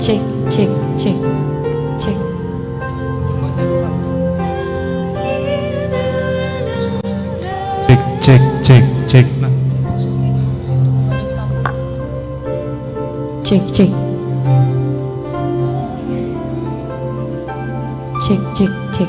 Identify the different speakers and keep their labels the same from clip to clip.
Speaker 1: Cek, cek, cek, cek.
Speaker 2: Cek, cek, cek, cek. Nah.
Speaker 1: Cek, cek. Cek, cek, cek.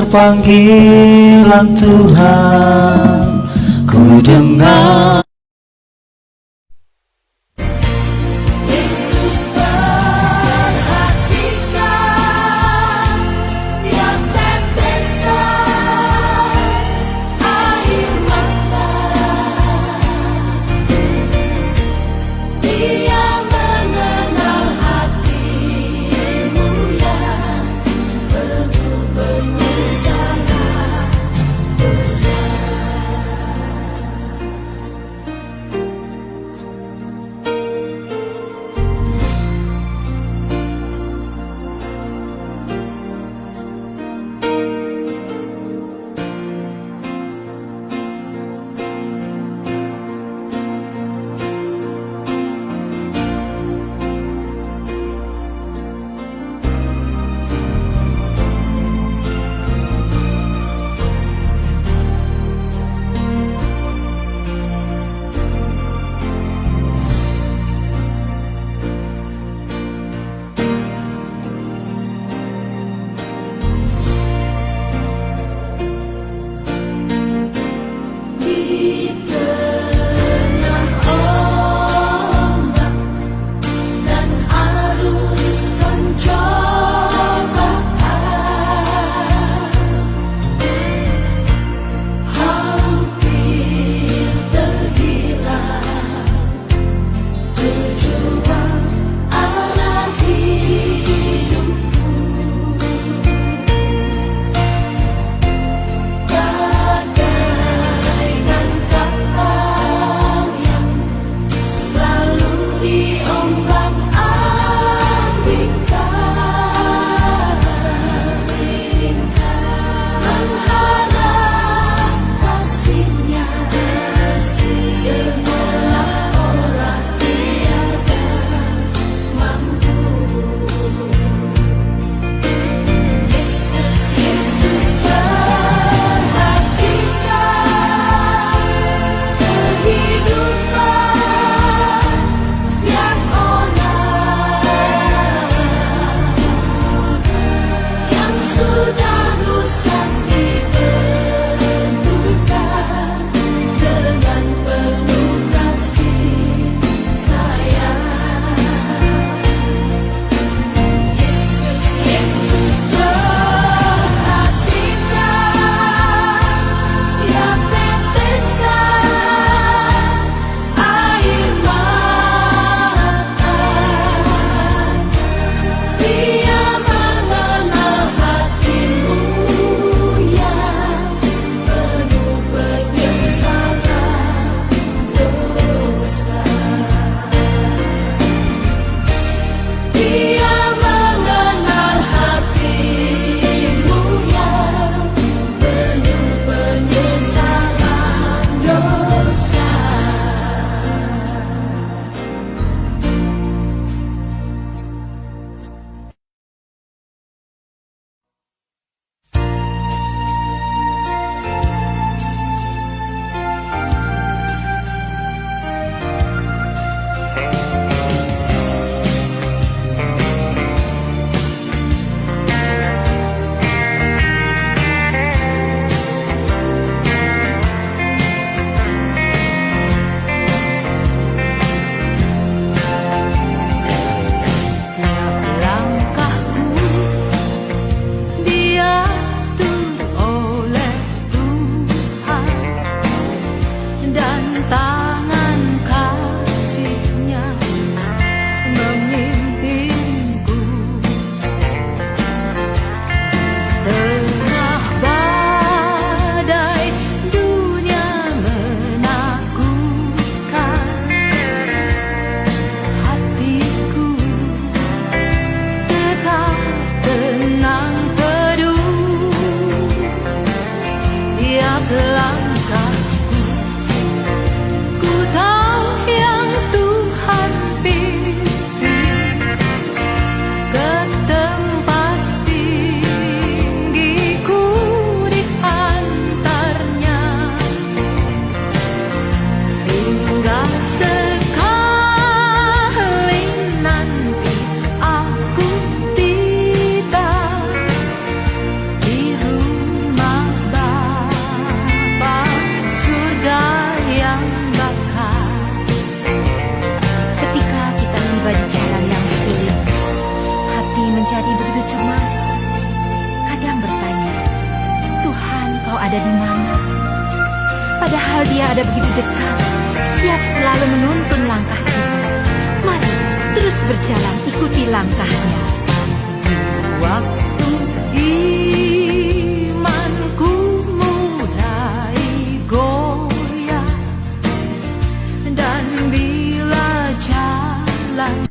Speaker 3: Panggilan Tuhan, ku dengar.
Speaker 4: dan tangan kasihnya memimpinku. Tengah badai dunia menakutkan, hatiku tetap tenang teduh. Tiap langkahku ku tahu yang Tuhan pimpin ke tempat tinggiku diantarnya, hingga sekali nanti aku tiba di rumah Bapa surga yang bakal. Ketika kita tiba di jalan yang sulit, hati menjadi begitu cemas. Kadang bertanya, Tuhan, kau ada di mana? Padahal dia ada begitu dekat, siap selalu menuntun langkah kita. Mari terus berjalan, ikuti langkahnya. Waktu imanku mulai goyah, dan bila jalan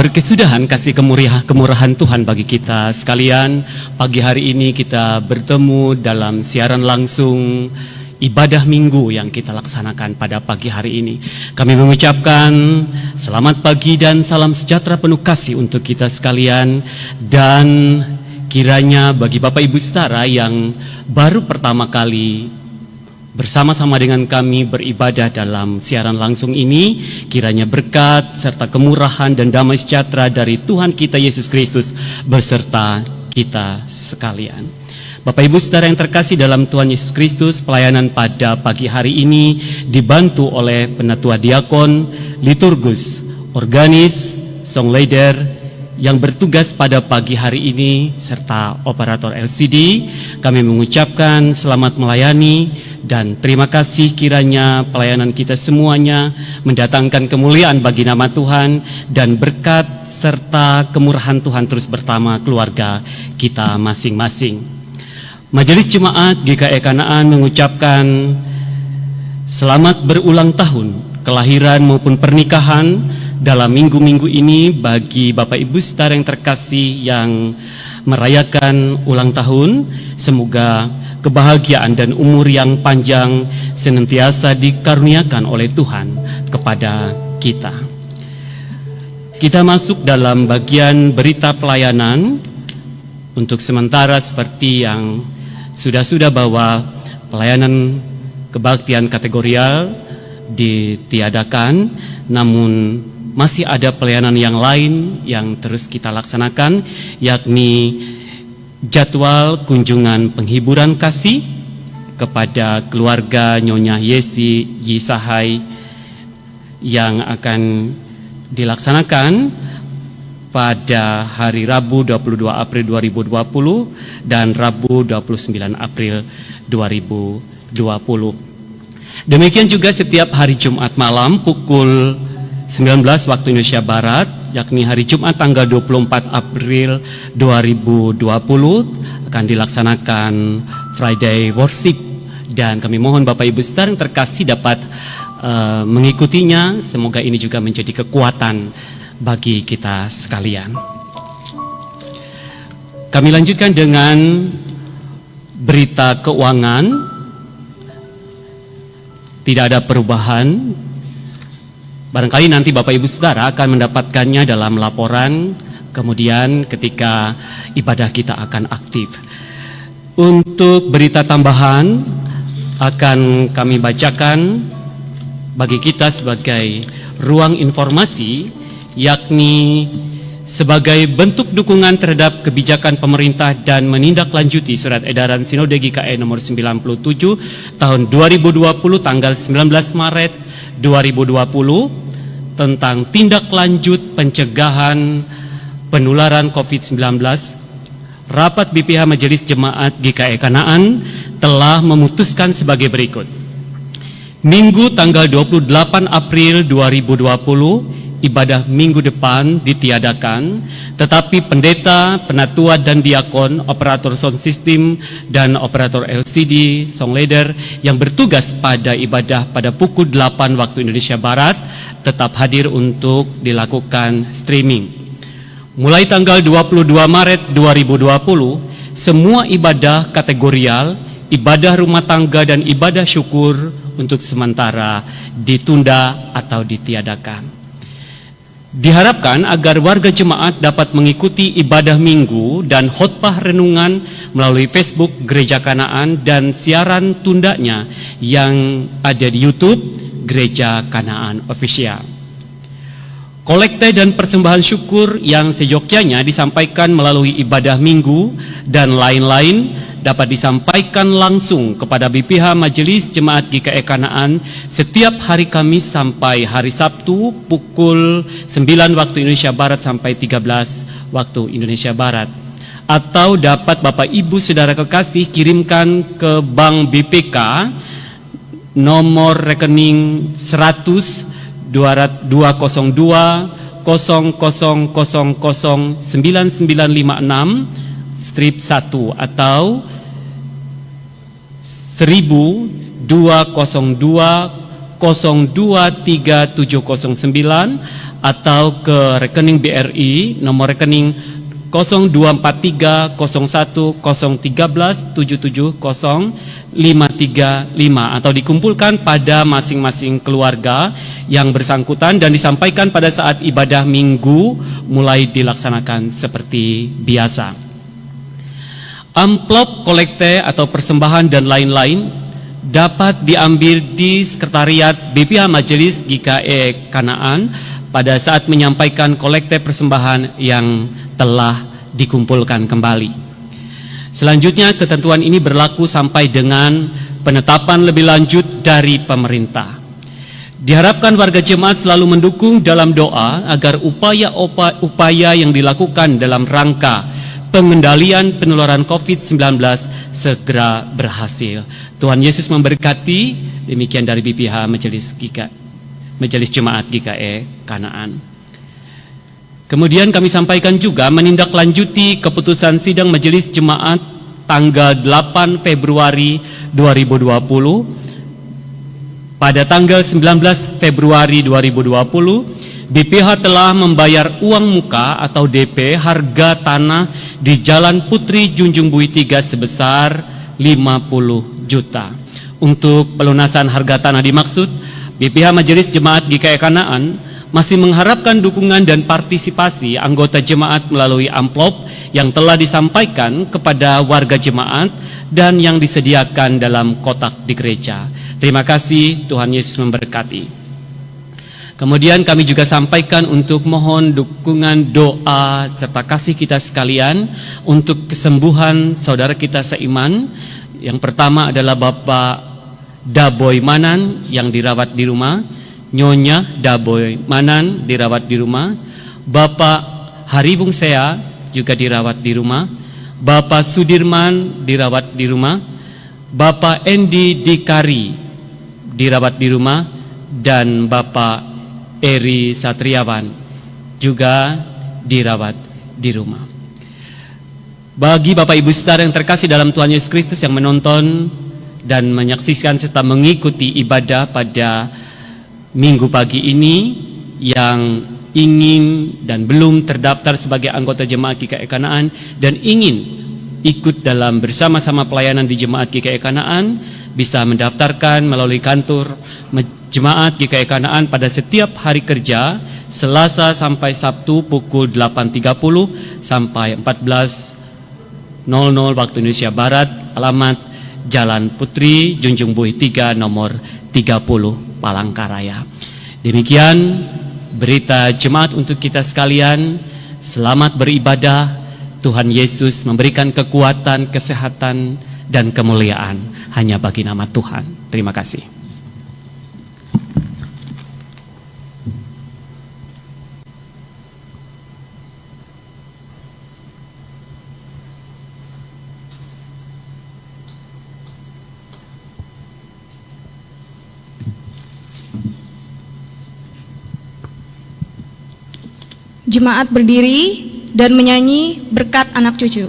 Speaker 5: berkesudahan kasih kemurahan Tuhan bagi kita sekalian, pagi hari ini kita bertemu dalam siaran langsung ibadah minggu yang kita laksanakan pada pagi hari ini. Kami mengucapkan selamat pagi dan salam sejahtera penuh kasih untuk kita sekalian. Dan kiranya bagi Bapak Ibu Saudara yang baru pertama kali bersama-sama dengan kami beribadah dalam siaran langsung ini, kiranya berkat serta kemurahan dan damai sejahtera dari Tuhan kita Yesus Kristus beserta kita sekalian. Bapak Ibu Saudara yang terkasih dalam Tuhan Yesus Kristus, pelayanan pada pagi hari ini dibantu oleh penatua diakon, liturgus, organis, song leader yang bertugas pada pagi hari ini serta operator LCD. Kami mengucapkan selamat melayani dan terima kasih, kiranya pelayanan kita semuanya mendatangkan kemuliaan bagi nama Tuhan dan berkat serta kemurahan Tuhan terus bersama keluarga kita masing-masing. Majelis Jemaat GKI Kanaan mengucapkan selamat berulang tahun kelahiran maupun pernikahan dalam minggu-minggu ini bagi Bapak Ibu Saudara yang terkasih yang merayakan ulang tahun. Semoga kebahagiaan dan umur yang panjang senantiasa dikaruniakan oleh Tuhan kepada kita. Kita masuk dalam bagian berita pelayanan. Untuk sementara seperti yang sudah bahwa pelayanan kebaktian kategorial ditiadakan, namun masih ada pelayanan yang lain yang terus kita laksanakan, yakni jadwal kunjungan penghiburan kasih kepada keluarga Nyonya Yesi Yisahai yang akan dilaksanakan pada hari Rabu 22 April 2020 dan Rabu 29 April 2020. Demikian juga setiap hari Jumat malam pukul 19 waktu Indonesia Barat, yakni hari Jumat tanggal 24 April 2020 akan dilaksanakan Friday Worship, dan kami mohon Bapak Ibu Saudara yang terkasih dapat mengikutinya. Semoga ini juga menjadi kekuatan bagi kita sekalian. Kami lanjutkan dengan berita keuangan. Tidak ada perubahan. Barangkali nanti Bapak Ibu Saudara akan mendapatkannya dalam laporan kemudian ketika ibadah kita akan aktif. Untuk berita tambahan akan kami bacakan bagi kita sebagai ruang informasi, yakni sebagai bentuk dukungan terhadap kebijakan pemerintah dan menindaklanjuti surat edaran Sinode GKI nomor 97 tahun 2020 tanggal 19 Maret 2020 tentang tindak lanjut pencegahan penularan COVID-19, rapat BPH Majelis Jemaat GKI Kanaan telah memutuskan sebagai berikut. Minggu tanggal 28 April 2020 ibadah minggu depan ditiadakan, tetapi pendeta, penatua dan diakon, operator sound system dan operator LCD, song leader yang bertugas pada ibadah pada pukul 8 waktu Indonesia Barat tetap hadir untuk dilakukan streaming. Mulai tanggal 22 Maret 2020, semua ibadah kategorial, ibadah rumah tangga dan ibadah syukur untuk sementara ditunda atau ditiadakan. Diharapkan agar warga jemaat dapat mengikuti ibadah minggu dan khotbah renungan melalui Facebook Gereja Kanaan dan siaran tundanya yang ada di YouTube Gereja Kanaan Official. Kolekte dan persembahan syukur yang seyogyanya disampaikan melalui ibadah minggu dan lain-lain dapat disampaikan langsung kepada BPH Majelis Jemaat GKI Kanaan setiap hari Kamis sampai hari Sabtu pukul 9 waktu Indonesia Barat sampai 13 waktu Indonesia Barat. Atau dapat Bapak Ibu Saudara kekasih kirimkan ke Bank BPK nomor rekening 100 202 0000 9956 strip 1 atau 1002 023709 atau ke rekening BRI nomor rekening 0243010137700535 atau dikumpulkan pada masing-masing keluarga yang bersangkutan dan disampaikan pada saat ibadah minggu mulai dilaksanakan seperti biasa. Amplop kolekte atau persembahan dan lain-lain dapat diambil di sekretariat BPH Majelis GKE Kanaan pada saat menyampaikan kolekte persembahan yang telah dikumpulkan kembali. Selanjutnya, ketentuan ini berlaku sampai dengan penetapan lebih lanjut dari pemerintah. Diharapkan warga jemaat selalu mendukung dalam doa agar upaya yang dilakukan dalam rangka pengendalian penularan COVID-19 segera berhasil. Tuhan Yesus memberkati. Demikian dari BPH Majelis Jemaat GKE Kanaan. Kemudian kami sampaikan juga menindaklanjuti keputusan sidang Majelis Jemaat tanggal 8 Februari 2020. Pada tanggal 19 Februari 2020, BPH telah membayar uang muka atau DP harga tanah di Jalan Putri Junjung Bui 3 sebesar 50 juta. Untuk pelunasan harga tanah dimaksud, BPH Majelis Jemaat GKE Kanaan masih mengharapkan dukungan dan partisipasi anggota jemaat melalui amplop yang telah disampaikan kepada warga jemaat dan yang disediakan dalam kotak di gereja. Terima kasih, Tuhan Yesus memberkati. Kemudian kami juga sampaikan untuk mohon dukungan doa serta kasih kita sekalian untuk kesembuhan saudara kita seiman. Yang pertama adalah Bapak Daboy Manan yang dirawat di rumah, Nyonya Daboy Manan dirawat di rumah, Bapak Haribung Sea juga dirawat di rumah, Bapak Sudirman dirawat di rumah, Bapak Endi Dikari dirawat di rumah, dan Bapak Eri Satriawan juga dirawat di rumah. Bagi Bapak Ibu Saudara yang terkasih dalam Tuhan Yesus Kristus yang menonton dan menyaksikan serta mengikuti ibadah pada minggu pagi ini, yang ingin dan belum terdaftar sebagai anggota jemaat GKE Kanaan dan ingin ikut dalam bersama-sama pelayanan di jemaat GKE Kanaan, bisa mendaftarkan melalui kantor jemaat GKE Kanaan pada setiap hari kerja Selasa sampai Sabtu pukul 8.30 sampai 14.00 waktu Indonesia Barat. Alamat Jalan Putri Junjung Bui 3 nomor 30 Palangkaraya. Demikian berita jemaat untuk kita sekalian. Selamat beribadah. Tuhan Yesus memberikan kekuatan, kesehatan, dan kemuliaan hanya bagi nama Tuhan. Terima kasih.
Speaker 6: Jemaat berdiri dan menyanyi berkat anak cucu.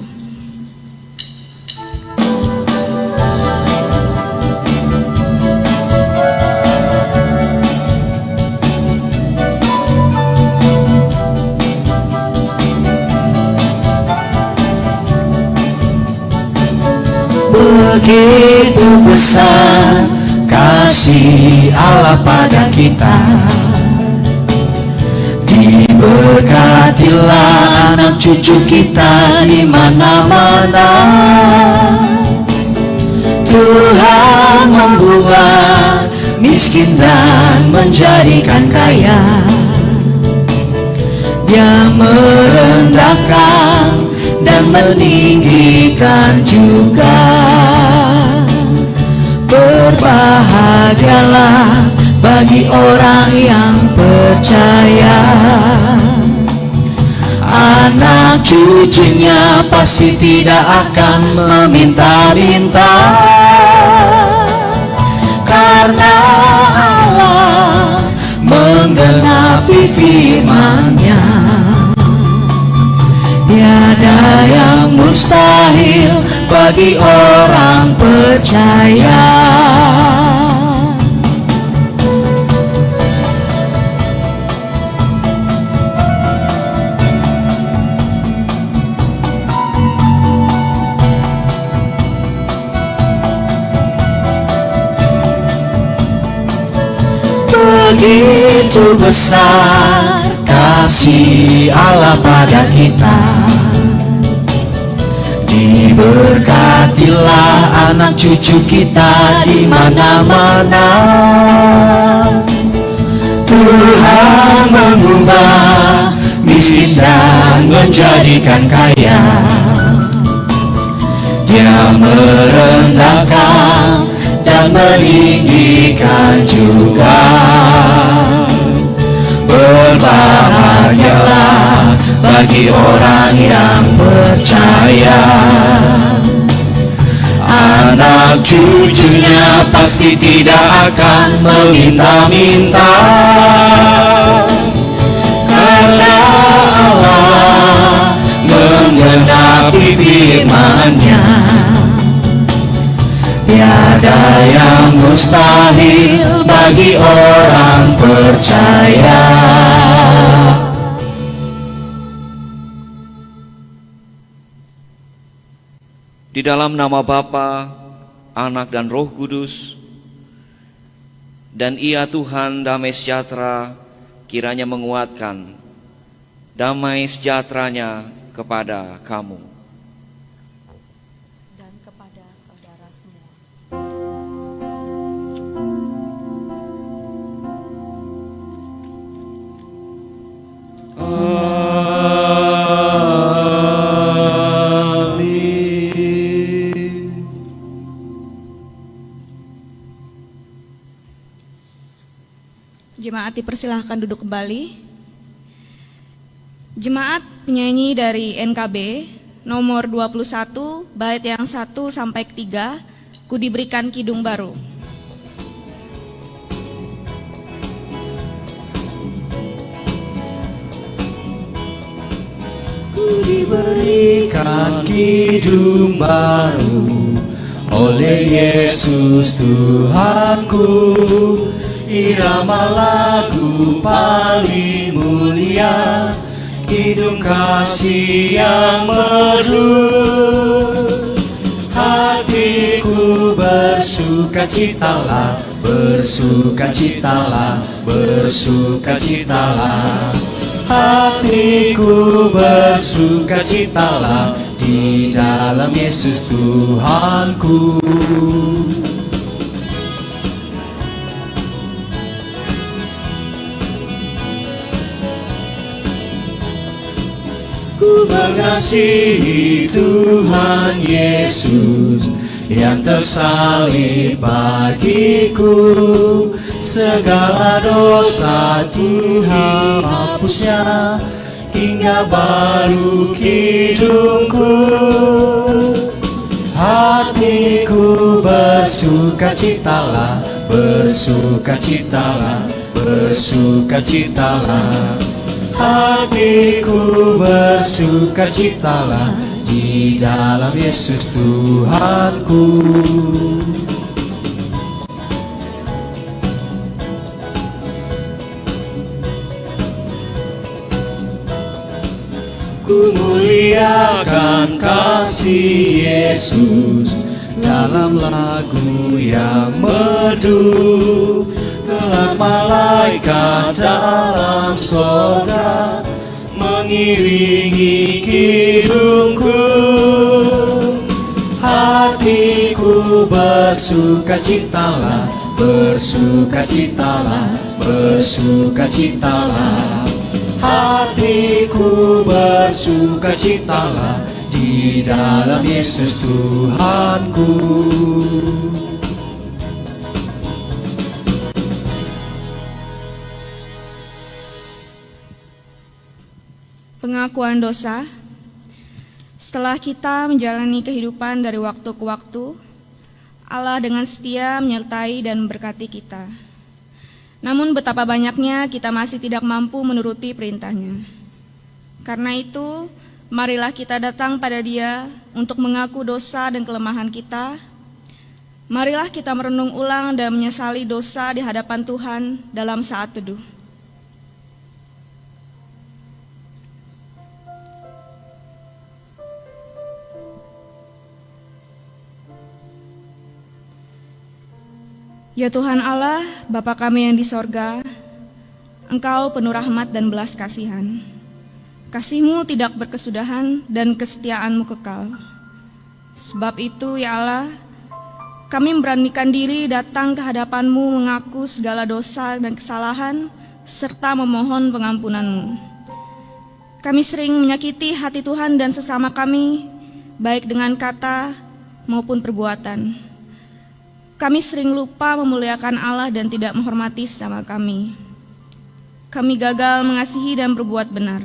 Speaker 3: Begitu besar kasih Allah pada kita, diberkatilah anak cucu kita di mana-mana. Tuhan membuat miskin dan menjadikan kaya. Dia merendahkan dan meninggikan juga. Berbahagialah bagi orang yang percaya, anak cucunya pasti tidak akan meminta-minta, karena Allah menggenapi firman-Nya. Tiada yang mustahil bagi orang percaya. Begitu besar kasih Allah pada kita. Diberkatilah anak cucu kita di mana-mana. Tuhan mengubah miskin dan menjadikan kaya. Dia merendahkan dan meninggikan juga. Berbahagialah bagi orang yang percaya. Anak cucunya pasti tidak akan meminta-minta, karena Allah menggenapi firman-Nya. Tiada yang mustahil bagi orang percaya.
Speaker 7: Di dalam nama Bapa, Anak dan Roh Kudus, dan Ia Tuhan damai sejahtera kiranya menguatkan damai sejahteranya kepada kamu.
Speaker 4: Dan kepada saudara semua.
Speaker 6: Jemaat dipersilahkan duduk kembali. Jemaat penyanyi dari NKB nomor 21 bait yang 1 sampai 3, Ku diberikan kidung baru.
Speaker 3: Ku diberikan kidung baru oleh Yesus Tuhanku. Irama lagu paling mulia, kidung kasih yang merdu. Hatiku bersukacitalah, bersukacitalah, bersukacitalah. Hatiku bersukacitalah di dalam Yesus Tuhanku. Ku mengasihi Tuhan Yesus yang tersalib bagiku. Segala dosa Tuhan hapusnya, hingga baru kidungku. Hatiku bersukacitalah, bersukacitalah, bersukacitalah. Hatiku bersukacitalah di dalam Yesus Tuhanku. Ku muliakan kasih Yesus dalam lagu yang merdu. Kelak malaikat dalam sorga mengiringi kidungku. Hatiku bersukacitalah, bersukacitalah, bersukacitalah. Hatiku bersukacitalah di dalam Yesus Tuhanku.
Speaker 6: Pengakuan dosa. Setelah kita menjalani kehidupan dari waktu ke waktu, Allah dengan setia menyertai dan memberkati kita. Namun betapa banyaknya kita masih tidak mampu menuruti perintah-Nya. Karena itu, marilah kita datang pada Dia untuk mengaku dosa dan kelemahan kita. Marilah kita merenung ulang dan menyesali dosa di hadapan Tuhan dalam saat teduh. Ya Tuhan Allah, Bapa kami yang di sorga, Engkau penuh rahmat dan belas kasihan. Kasih-Mu tidak berkesudahan dan kesetiaan-Mu kekal. Sebab itu, ya Allah, kami memberanikan diri datang ke hadapan-Mu mengaku segala dosa dan kesalahan serta memohon pengampunan-Mu. Kami sering menyakiti hati Tuhan dan sesama kami, baik dengan kata maupun perbuatan. Kami sering lupa memuliakan Allah dan tidak menghormati sesama kami. Kami gagal mengasihi dan berbuat benar.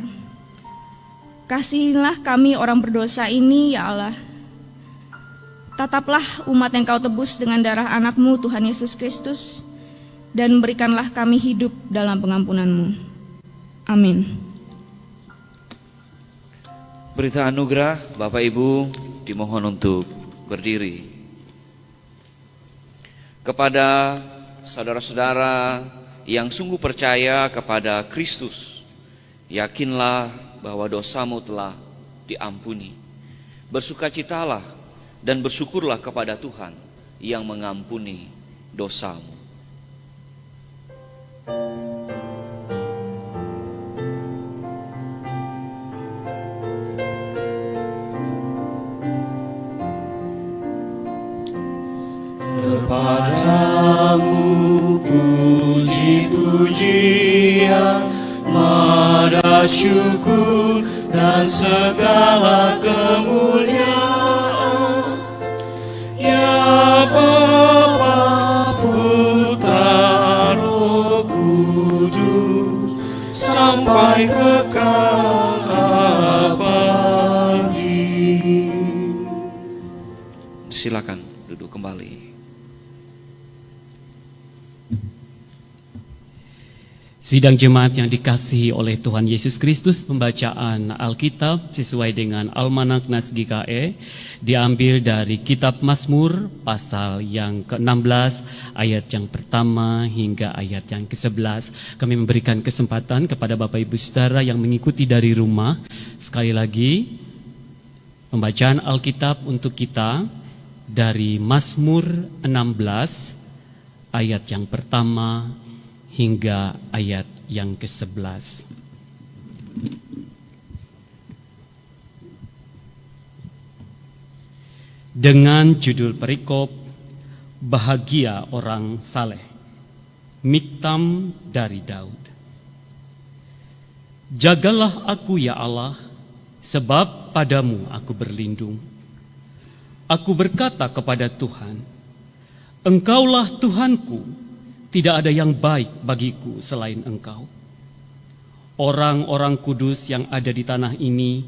Speaker 6: Kasihilah kami orang berdosa ini, ya Allah. Tataplah umat yang Kau tebus dengan darah anak-Mu Tuhan Yesus Kristus, dan berikanlah kami hidup dalam pengampunan-Mu. Amin.
Speaker 7: Berita anugerah, Bapak Ibu dimohon untuk berdiri. Kepada saudara-saudara yang sungguh percaya kepada Kristus, yakinlah bahwa dosamu telah diampuni. Bersukacitalah dan bersyukurlah kepada Tuhan yang mengampuni dosamu.
Speaker 3: Kepadamu puji-pujian, nada syukur dan segala kemuliaan. Ya Bapa, Putra, Roh Kudus, sampai kekal abadi.
Speaker 7: Silakan duduk kembali.
Speaker 5: Sidang jemaat yang dikasihi oleh Tuhan Yesus Kristus, pembacaan Alkitab sesuai dengan Almanak Naskah GKE diambil dari Kitab Mazmur pasal yang ke-16 ayat yang pertama hingga ayat yang ke-11. Kami memberikan kesempatan kepada Bapak Ibu Saudara yang mengikuti dari rumah. Sekali lagi, pembacaan Alkitab untuk kita dari Mazmur 16 ayat yang pertama hingga ayat yang ke-11. Dengan judul perikop, Bahagia Orang Saleh, Miktam dari Daud. Jagalah aku ya Allah, sebab padamu aku berlindung. Aku berkata kepada Tuhan, Engkaulah Tuhanku, tidak ada yang baik bagiku selain Engkau. Orang-orang kudus yang ada di tanah ini,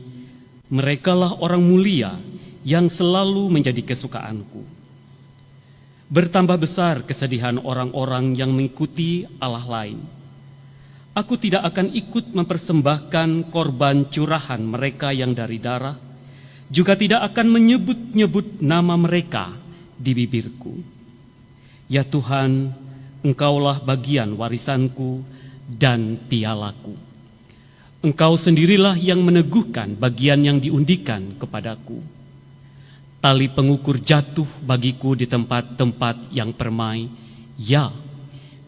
Speaker 5: merekalah orang mulia yang selalu menjadi kesukaanku. Bertambah besar kesedihan orang-orang yang mengikuti Allah lain. Aku tidak akan ikut mempersembahkan korban curahan mereka yang dari darah, juga tidak akan menyebut-nyebut nama mereka di bibirku. Ya Tuhan, Engkaulah bagian warisanku dan pialaku. Engkau sendirilah yang meneguhkan bagian yang diundikan kepadaku. Tali pengukur jatuh bagiku di tempat-tempat yang permai. Ya,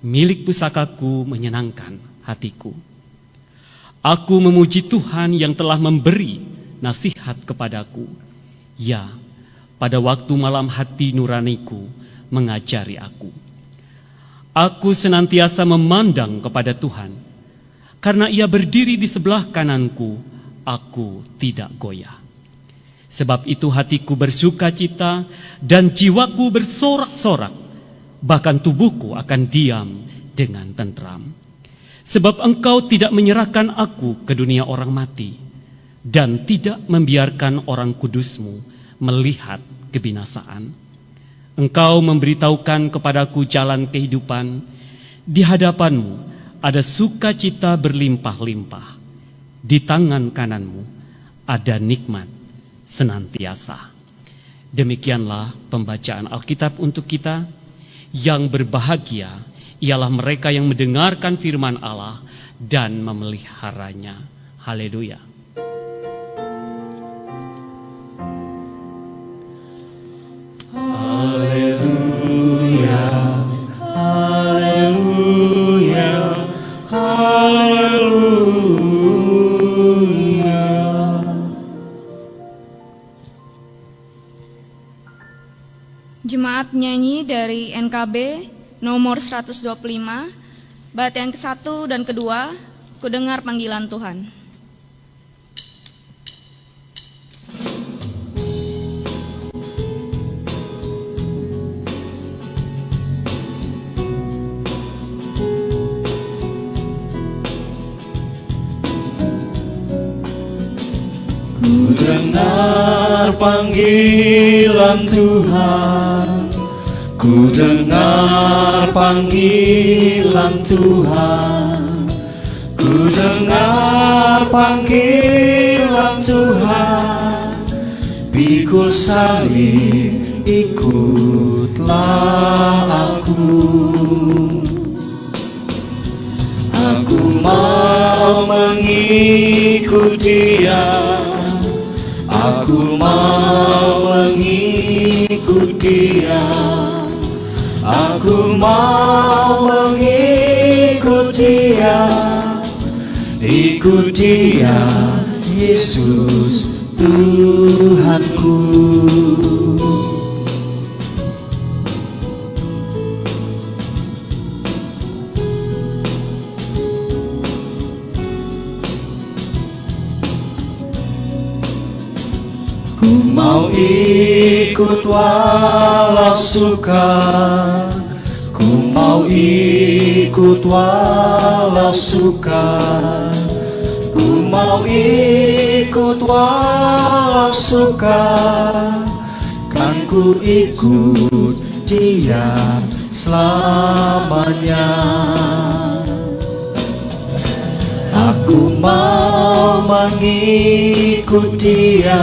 Speaker 5: milik pusakaku menyenangkan hatiku. Aku memuji Tuhan yang telah memberi nasihat kepadaku. Ya, pada waktu malam hati nuraniku mengajari aku. Aku senantiasa memandang kepada Tuhan, karena Ia berdiri di sebelah kananku, aku tidak goyah. Sebab itu hatiku bersuka cita dan jiwaku bersorak-sorak, bahkan tubuhku akan diam dengan tentram. Sebab Engkau tidak menyerahkan aku ke dunia orang mati, dan tidak membiarkan orang kudus-Mu melihat kebinasaan. Engkau memberitahukan kepadaku jalan kehidupan. Di hadapan-Mu ada sukacita berlimpah-limpah. Di tangan kanan-Mu ada nikmat senantiasa. Demikianlah pembacaan Alkitab untuk kita. Yang berbahagia ialah mereka yang mendengarkan firman Allah dan memeliharanya. Haleluya.
Speaker 3: Haleluya, haleluya, haleluya.
Speaker 6: Jemaat nyanyi dari NKB nomor 125, bait yang ke-1 dan kedua, Ku dengar panggilan Tuhan.
Speaker 3: Ku dengar panggilan Tuhan, ku dengar panggilan Tuhan, ku dengar panggilan Tuhan. Pikul salib ikutlah aku. Aku mau mengikut Dia, aku mau mengikut Dia, aku mau mengikut Dia, ikut Dia, Yesus Tuhanku. Ku mau ikut walau suka, ku mau ikut walau suka, ku mau ikut walau suka, kan ku ikut Dia selamanya. Aku mau mengikut Dia,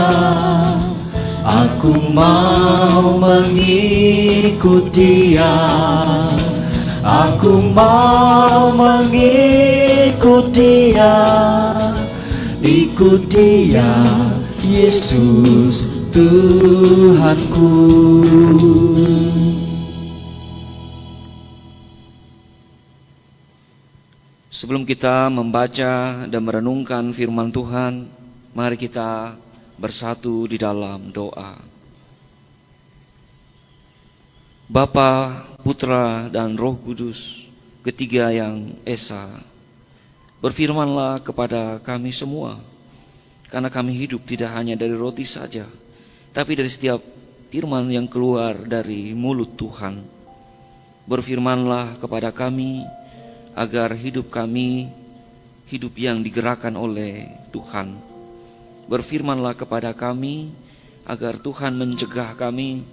Speaker 3: aku mau mengikut Dia, aku mau mengikut Dia, ikut Dia, Yesus Tuhanku.
Speaker 7: Sebelum kita membaca dan merenungkan firman Tuhan, mari kita bersatu di dalam doa. Bapa, Putra, dan Roh Kudus, ketiga yang esa, berfirmanlah kepada kami semua, karena kami hidup tidak hanya dari roti saja, tapi dari setiap firman yang keluar dari mulut Tuhan. Berfirmanlah kepada kami, agar hidup kami hidup yang digerakkan oleh Tuhan. Berfirmanlah kepada kami, agar Tuhan mencegah kami,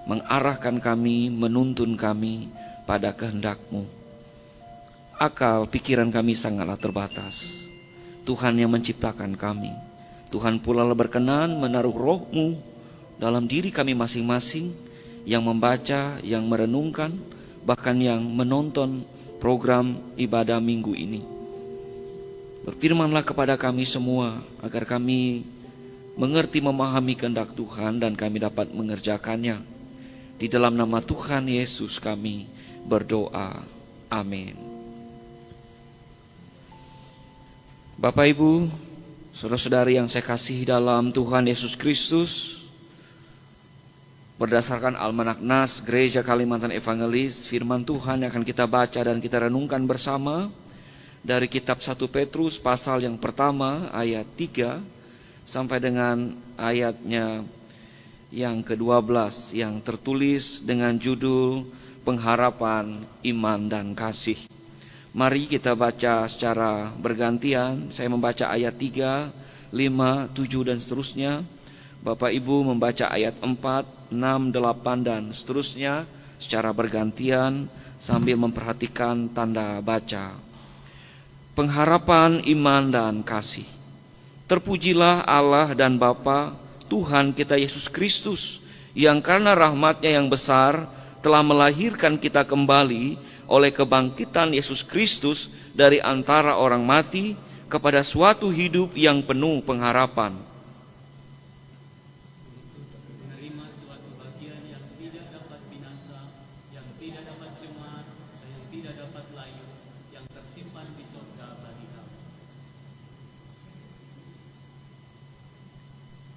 Speaker 7: mengarahkan kami, menuntun kami pada kehendak-Mu. Akal pikiran kami sangatlah terbatas. Tuhan yang menciptakan kami, Tuhan pula berkenan menaruh Roh-Mu dalam diri kami masing-masing, yang membaca, yang merenungkan, bahkan yang menonton program ibadah minggu ini. Berfirmanlah kepada kami semua, agar kami mengerti memahami kehendak Tuhan dan kami dapat mengerjakannya. Di dalam nama Tuhan Yesus kami berdoa. Amin. Bapak, Ibu, saudara-saudari yang saya kasihi dalam Tuhan Yesus Kristus, berdasarkan Almanak Nas Gereja Kalimantan Evangelis, firman Tuhan yang akan kita baca dan kita renungkan bersama dari kitab 1 Petrus pasal yang pertama ayat 3 sampai dengan ayatnya yang ke-12 yang tertulis dengan judul Pengharapan Iman dan Kasih. Mari kita baca secara bergantian. Saya membaca ayat 3, 5, 7 dan seterusnya. Bapak Ibu membaca ayat 4, 6, 8 dan seterusnya secara bergantian sambil memperhatikan tanda baca. Pengharapan iman dan kasih. Terpujilah Allah dan Bapa Tuhan kita Yesus Kristus, yang karena rahmat-Nya yang besar telah melahirkan kita kembali oleh kebangkitan Yesus Kristus dari antara orang mati kepada suatu hidup yang penuh pengharapan.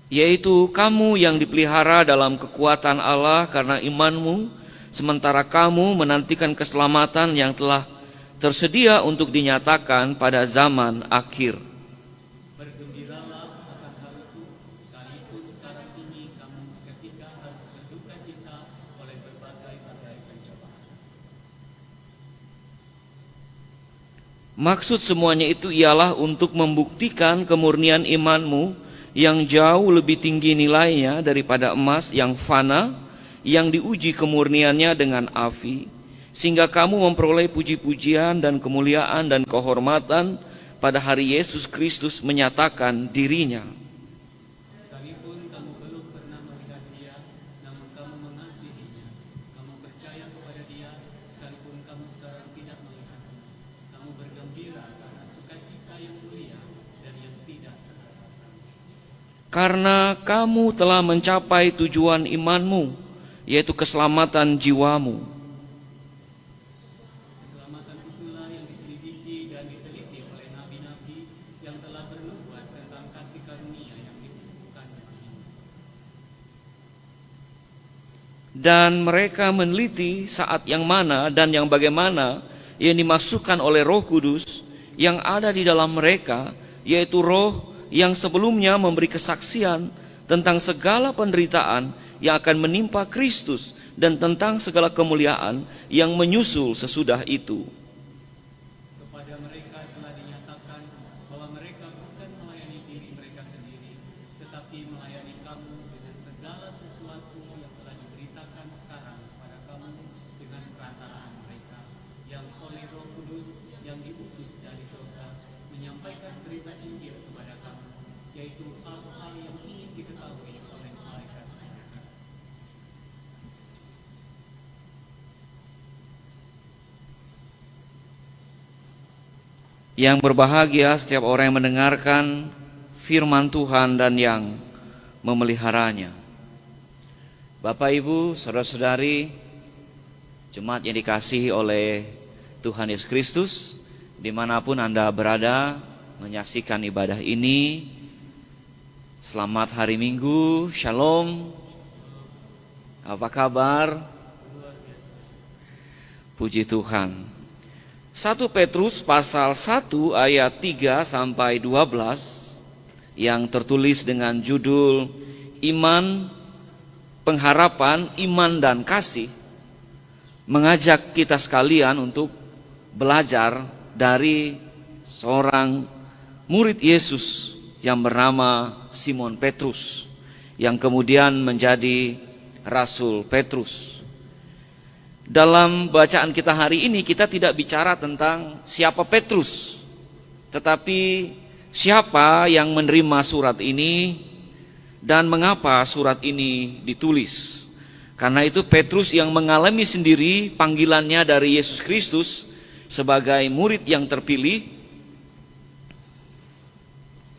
Speaker 7: yaitu kamu yang dipelihara dalam kekuatan Allah karena imanmu, sementara kamu menantikan keselamatan yang telah tersedia untuk dinyatakan pada zaman akhir.
Speaker 5: Bergembiralah akan hal itu, sekaligus sekarang ini kamu seketika harus berduka cita oleh berbagai-bagai pencobaan.
Speaker 7: Maksud semuanya itu ialah untuk membuktikan kemurnian imanmu yang jauh lebih tinggi nilainya daripada emas yang fana, yang diuji kemurniannya dengan api, sehingga kamu memperoleh puji-pujian dan kemuliaan dan kehormatan pada hari Yesus Kristus menyatakan dirinya.
Speaker 5: Sekalipun kamu belum pernah melihat Dia, namun kamu mengasihinya. Kamu percaya kepada Dia, sekalipun kamu sekarang tidak melihatnya. Kamu bergembira karena sukacita yang mulia dan yang tidak terkata.
Speaker 7: Karena kamu telah mencapai tujuan imanmu, yaitu keselamatan jiwamu.
Speaker 5: Keselamatan itulah yang diselidiki dan diteliti oleh nabi-nabi yang telah bernubuat tentang kasih karunia yang ditentukan bagimu.
Speaker 7: Dan mereka meneliti saat yang mana dan yang bagaimana yang dimasukkan oleh Roh Kudus yang ada di dalam mereka, yaitu Roh yang sebelumnya memberi kesaksian tentang segala penderitaan yang akan menimpa Kristus dan tentang segala kemuliaan yang menyusul sesudah itu.
Speaker 5: Kepada mereka telah dinyatakan bahwa mereka bukan melayani diri mereka sendiri, tetapi melayani kamu dengan segala sesuatu yang telah diberitakan sekarang kepada kamu dengan perantaraan mereka, yang oleh Roh Kudus yang diutus dari surga menyampaikan berita Injil kepada kamu, yaitu hal-hal yang ingin diketahui oleh malaikat-malaikat.
Speaker 7: Yang berbahagia setiap orang yang mendengarkan firman Tuhan dan yang memeliharanya. Bapak, Ibu, saudara-saudari, jemaat yang dikasihi oleh Tuhan Yesus Kristus, dimanapun Anda berada menyaksikan ibadah ini, selamat hari Minggu, Shalom. Apa kabar? Puji Tuhan. 1 Petrus pasal 1 ayat 3 sampai 12 yang tertulis dengan judul Iman, Pengharapan, Iman dan Kasih, mengajak kita sekalian untuk belajar dari seorang murid Yesus yang bernama Simon Petrus, yang kemudian menjadi Rasul Petrus. Dalam bacaan kita hari ini kita tidak bicara tentang siapa Petrus, tetapi siapa yang menerima surat ini dan mengapa surat ini ditulis. Karena itu Petrus yang mengalami sendiri panggilannya dari Yesus Kristus sebagai murid yang terpilih,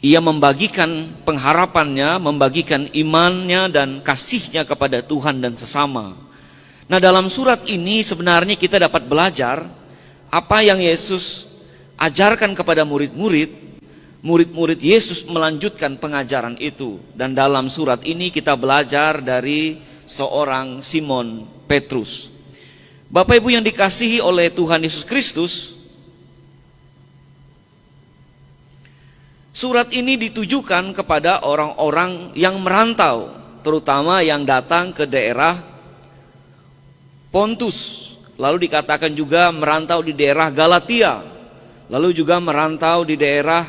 Speaker 7: ia membagikan pengharapannya, membagikan imannya dan kasihnya kepada Tuhan dan sesama. Nah, dalam surat ini sebenarnya kita dapat belajar apa yang Yesus ajarkan kepada murid-murid. Murid-murid Yesus melanjutkan pengajaran itu. Dan dalam surat ini kita belajar dari seorang Simon Petrus. Bapak Ibu yang dikasihi oleh Tuhan Yesus Kristus, surat ini ditujukan kepada orang-orang yang merantau, terutama yang datang ke daerah Pontus, lalu dikatakan juga merantau di daerah Galatia, lalu juga merantau di daerah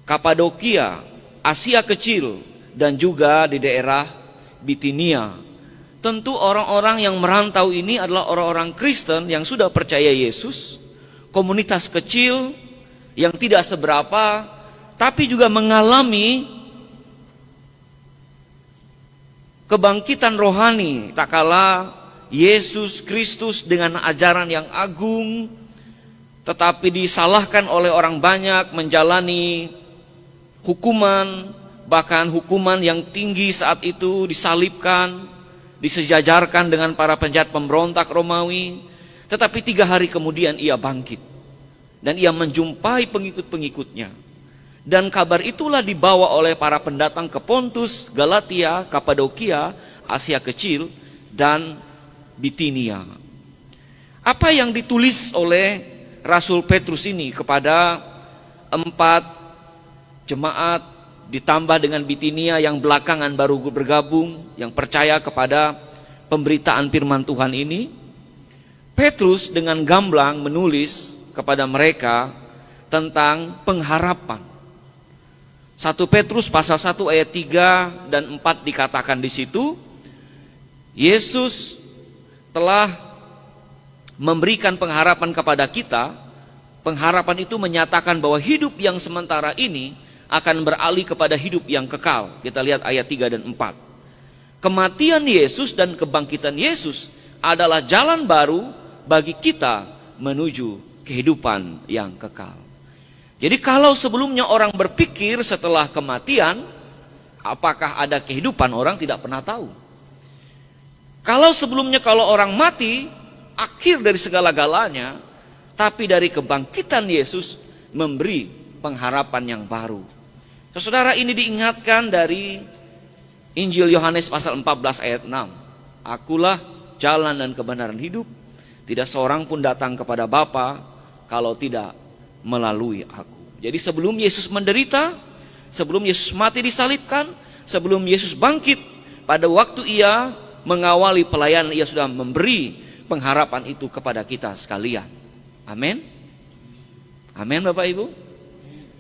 Speaker 7: Kapadokia, Asia Kecil, dan juga di daerah Bitinia. Tentu orang-orang yang merantau ini adalah orang-orang Kristen yang sudah percaya Yesus, komunitas kecil yang tidak seberapa, tapi juga mengalami kebangkitan rohani tak kala Yesus Kristus dengan ajaran yang agung, tetapi disalahkan oleh orang banyak, menjalani hukuman, bahkan hukuman yang tinggi saat itu, disalibkan, disejajarkan dengan para penjahat pemberontak Romawi. Tetapi 3 hari kemudian ia bangkit, dan ia menjumpai pengikut-pengikutnya. Dan kabar itulah dibawa oleh para pendatang ke Pontus, Galatia, Kapadokia, Asia Kecil, dan Bitinia. Apa yang ditulis oleh Rasul Petrus ini kepada 4 jemaat, ditambah dengan Bitinia yang belakangan baru bergabung, yang percaya kepada pemberitaan firman Tuhan ini, Petrus dengan gamblang menulis kepada mereka tentang pengharapan. 1 Petrus pasal 1 ayat 3 dan 4 dikatakan di situ, Yesus telah memberikan pengharapan kepada kita. Pengharapan itu menyatakan bahwa hidup yang sementara ini akan beralih kepada hidup yang kekal. Kita lihat ayat 3 dan 4. Kematian Yesus dan kebangkitan Yesus adalah jalan baru bagi kita menuju kehidupan yang kekal. Jadi kalau sebelumnya orang berpikir setelah kematian, apakah ada kehidupan, orang tidak pernah tahu. Kalau sebelumnya kalau orang mati, akhir dari segala-galanya, tapi dari kebangkitan Yesus memberi pengharapan yang baru. Saudara, ini diingatkan dari Injil Yohanes pasal 14 ayat 6. Akulah jalan dan kebenaran hidup, tidak seorang pun datang kepada Bapa kalau tidak melalui aku. Jadi sebelum Yesus menderita, sebelum Yesus mati disalibkan, sebelum Yesus bangkit, pada waktu ia mengawali pelayanan, ia sudah memberi pengharapan itu kepada kita sekalian. Amin. Amin Bapak Ibu.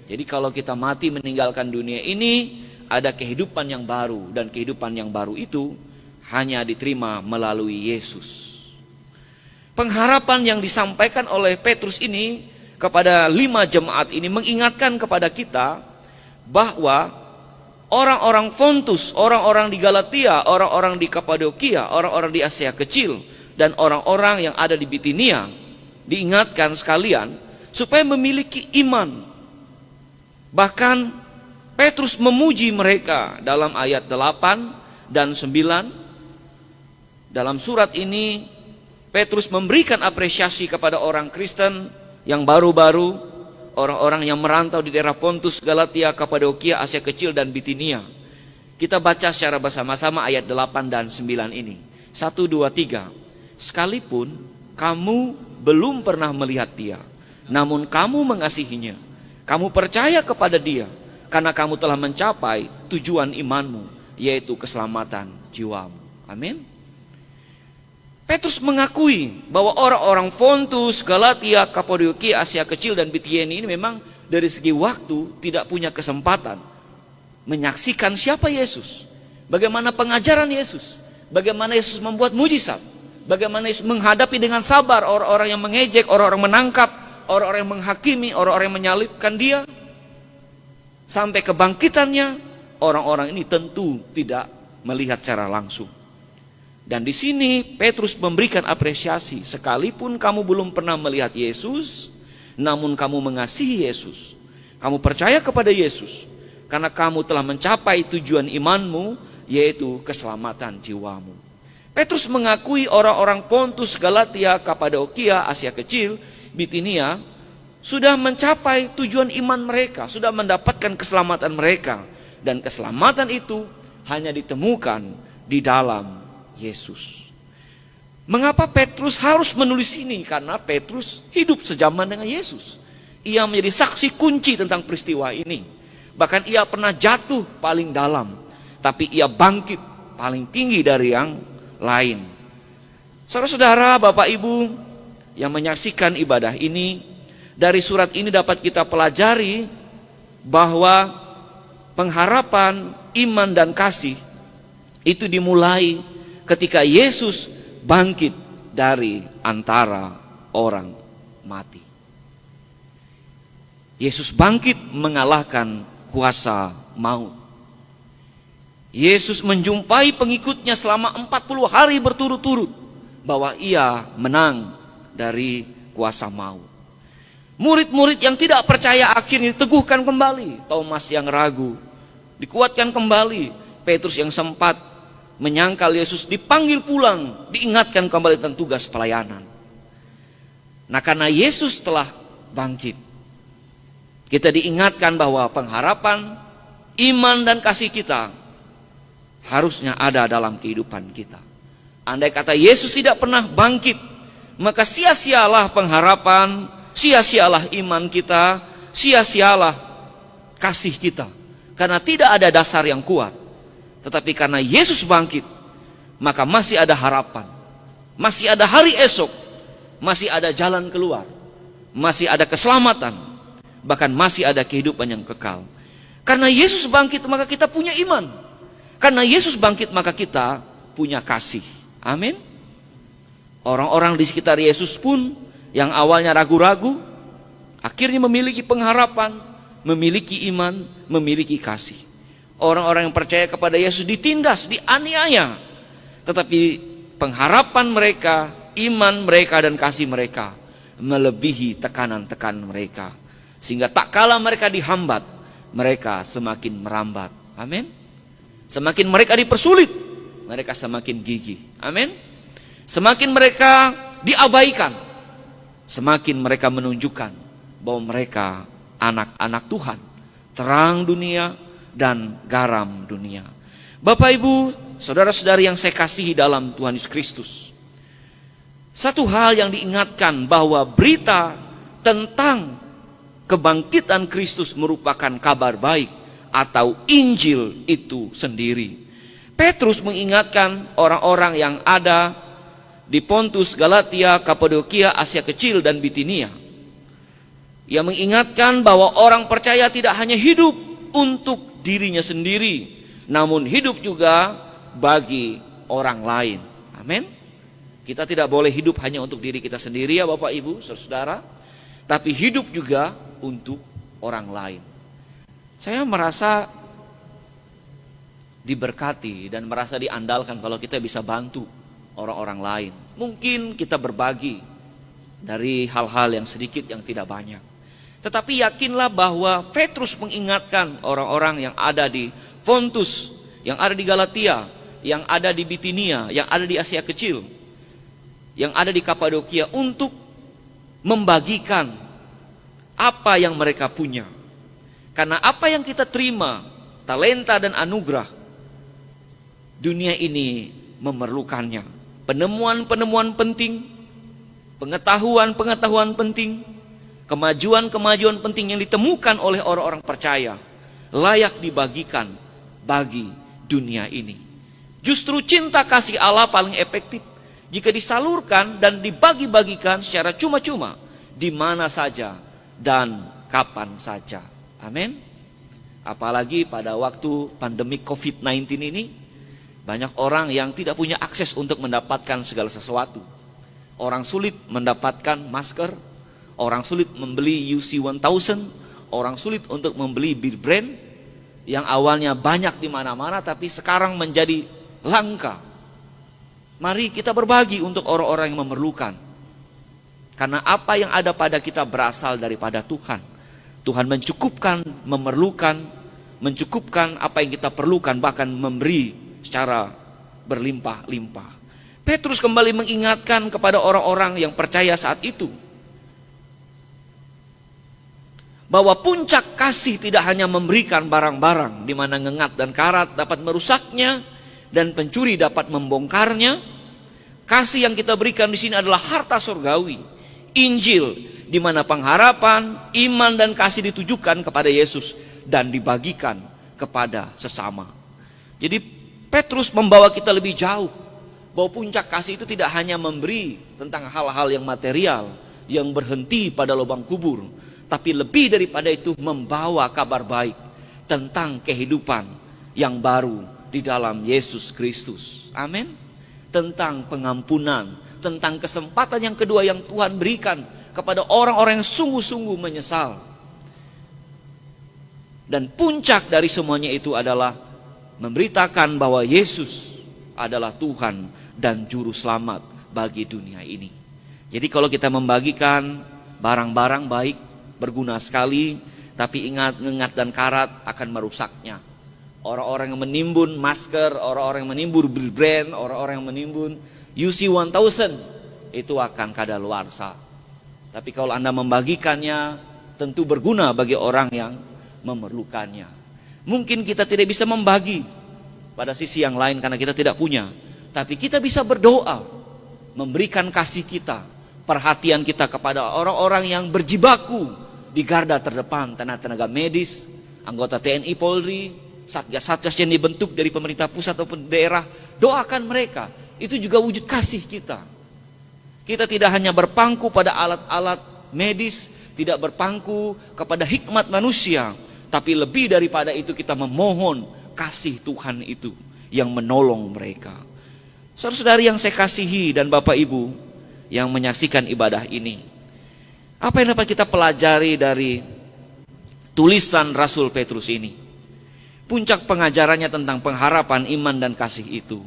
Speaker 7: Jadi kalau kita mati meninggalkan dunia ini, ada kehidupan yang baru, dan kehidupan yang baru itu hanya diterima melalui Yesus. Pengharapan yang disampaikan oleh Petrus ini kepada 5 jemaat ini mengingatkan kepada kita bahwa orang-orang Pontus, orang-orang di Galatia, orang-orang di Kapadokia, orang-orang di Asia Kecil, dan orang-orang yang ada di Bitinia diingatkan sekalian supaya memiliki iman. Bahkan Petrus memuji mereka dalam ayat 8 dan 9. Dalam surat ini Petrus memberikan apresiasi kepada orang Kristen yang baru-baru, orang-orang yang merantau di daerah Pontus, Galatia, Kapadokia, Asia Kecil, dan Bitinia. Kita baca secara bersama-sama ayat 8 dan 9 ini. 1, 2, 3. Sekalipun kamu belum pernah melihat dia, namun kamu mengasihinya. Kamu percaya kepada dia, karena kamu telah mencapai tujuan imanmu, yaitu keselamatan jiwamu. Amin. Petrus mengakui bahwa orang-orang Pontus, Galatia, Kapadokia, Asia Kecil, dan Bitinia ini memang dari segi waktu tidak punya kesempatan menyaksikan siapa Yesus, bagaimana pengajaran Yesus, bagaimana Yesus membuat mujizat, bagaimana Yesus menghadapi dengan sabar orang-orang yang mengejek, orang-orang menangkap, orang-orang yang menghakimi, orang-orang yang menyalibkan dia. Sampai kebangkitannya, orang-orang ini tentu tidak melihat secara langsung. Dan di sini Petrus memberikan apresiasi, sekalipun kamu belum pernah melihat Yesus, namun kamu mengasihi Yesus. Kamu percaya kepada Yesus, karena kamu telah mencapai tujuan imanmu, yaitu keselamatan jiwamu. Petrus mengakui orang-orang Pontus, Galatia, Kapadokia, Asia Kecil, Bitinia sudah mencapai tujuan iman mereka, sudah mendapatkan keselamatan mereka. Dan keselamatan itu hanya ditemukan di dalam Yesus. Mengapa Petrus harus menulis ini? Karena Petrus hidup sejaman dengan Yesus. Ia menjadi saksi kunci tentang peristiwa ini. Bahkan ia pernah jatuh paling dalam, tapi ia bangkit paling tinggi dari yang lain. Saudara-saudara, Bapak Ibu yang menyaksikan ibadah ini, dari surat ini dapat kita pelajari bahwa pengharapan, iman, dan kasih itu dimulai ketika Yesus bangkit dari antara orang mati. Yesus bangkit mengalahkan kuasa maut. Yesus menjumpai pengikutnya selama 40 hari berturut-turut bahwa ia menang dari kuasa maut. Murid-murid yang tidak percaya akhirnya diteguhkan kembali. Thomas yang ragu dikuatkan kembali. Petrus yang sempat menyangkal Yesus dipanggil pulang, diingatkan kembali tentang tugas pelayanan. Nah, karena Yesus telah bangkit, Kita diingatkan bahwa pengharapan, iman dan kasih kita harusnya ada dalam kehidupan kita. Andai kata Yesus tidak pernah bangkit, maka sia-sialah pengharapan, sia-sialah iman kita, sia-sialah kasih kita. Karena tidak ada dasar yang kuat. Tetapi karena Yesus bangkit, maka masih ada harapan, masih ada hari esok, masih ada jalan keluar, masih ada keselamatan, bahkan masih ada kehidupan yang kekal. Karena Yesus bangkit maka kita punya iman. Karena Yesus bangkit maka kita punya kasih. Amin. Orang-orang di sekitar Yesus pun yang awalnya ragu-ragu, akhirnya memiliki pengharapan, memiliki iman, memiliki kasih. Orang-orang yang percaya kepada Yesus ditindas, dianiaya, tetapi pengharapan mereka, iman mereka dan kasih mereka melebihi tekanan-tekanan mereka. Sehingga tak kala mereka dihambat, mereka semakin merambat. Amin. Semakin mereka dipersulit, mereka semakin gigih. Amin. Semakin mereka diabaikan, semakin mereka menunjukkan bahwa mereka anak-anak Tuhan, terang dunia dan garam dunia. Bapak Ibu, saudara-saudari yang saya kasihi dalam Tuhan Yesus Kristus, satu hal yang diingatkan bahwa berita tentang kebangkitan Kristus merupakan kabar baik atau Injil itu sendiri. Petrus mengingatkan orang-orang yang ada di Pontus, Galatia, Kapadokia, Asia Kecil dan Bitinia. Ia mengingatkan bahwa orang percaya tidak hanya hidup untuk dirinya sendiri, namun hidup juga bagi orang lain. Amin. Kita tidak boleh hidup hanya untuk diri kita sendiri ya Bapak Ibu, saudara, tapi hidup juga untuk orang lain. Saya merasa diberkati dan merasa diandalkan kalau kita bisa bantu orang-orang lain. Mungkin kita berbagi dari hal-hal yang sedikit yang tidak banyak. Tetapi yakinlah bahwa Petrus mengingatkan orang-orang yang ada di Pontus, yang ada di Galatia, yang ada di Bitinia, yang ada di Asia Kecil, yang ada di Kapadokia untuk membagikan apa yang mereka punya. Karena apa yang kita terima, talenta dan anugerah, dunia ini memerlukannya. Penemuan-penemuan penting, pengetahuan-pengetahuan penting, kemajuan-kemajuan penting yang ditemukan oleh orang-orang percaya layak dibagikan bagi dunia ini. Justru cinta kasih Allah paling efektif jika disalurkan dan dibagi-bagikan secara cuma-cuma di mana saja dan kapan saja. Amin. Apalagi pada waktu pandemi COVID-19 ini, banyak orang yang tidak punya akses untuk mendapatkan segala sesuatu. Orang sulit mendapatkan masker, orang sulit membeli UC 1000, orang sulit untuk membeli bir brand yang awalnya banyak di mana-mana tapi sekarang menjadi langka. Mari kita berbagi untuk orang-orang yang memerlukan. Karena apa yang ada pada kita berasal daripada Tuhan. Tuhan mencukupkan, memerlukan, mencukupkan apa yang kita perlukan, bahkan memberi secara berlimpah-limpah. Petrus kembali mengingatkan kepada orang-orang yang percaya saat itu bahwa puncak kasih tidak hanya memberikan barang-barang di mana ngengat dan karat dapat merusaknya dan pencuri dapat membongkarnya. Kasih yang kita berikan di sini adalah harta surgawi, Injil, di mana pengharapan, iman dan kasih ditujukan kepada Yesus dan dibagikan kepada sesama. Jadi Petrus membawa kita lebih jauh bahwa puncak kasih itu tidak hanya memberi tentang hal-hal yang material yang berhenti pada lubang kubur, tapi lebih daripada itu membawa kabar baik tentang kehidupan yang baru di dalam Yesus Kristus. Amin. Tentang pengampunan, tentang kesempatan yang kedua yang Tuhan berikan kepada orang-orang yang sungguh-sungguh menyesal. Dan puncak dari semuanya itu adalah memberitakan bahwa Yesus adalah Tuhan dan Juru Selamat bagi dunia ini. Jadi kalau kita membagikan barang-barang baik, berguna sekali, tapi ingat, ngengat dan karat akan merusaknya. Orang-orang yang menimbun masker, orang-orang yang menimbun brand, orang-orang yang menimbun UC 1000 itu akan kadaluarsa. Tapi kalau Anda membagikannya tentu berguna bagi orang yang memerlukannya. Mungkin kita tidak bisa membagi pada sisi yang lain karena kita tidak punya, tapi kita bisa berdoa, memberikan kasih kita, perhatian kita kepada orang-orang yang berjibaku di garda terdepan, tenaga medis, anggota TNI Polri, satgas-satgas yang dibentuk dari pemerintah pusat ataupun daerah. Doakan mereka, itu juga wujud kasih kita. Kita tidak hanya berpangku pada alat-alat medis, tidak berpangku kepada hikmat manusia, tapi lebih daripada itu kita memohon kasih Tuhan itu yang menolong mereka. Saudara-saudari yang saya kasihi dan Bapak Ibu yang menyaksikan ibadah ini, apa yang dapat kita pelajari dari tulisan Rasul Petrus ini? Puncak pengajarannya tentang pengharapan, iman dan kasih itu.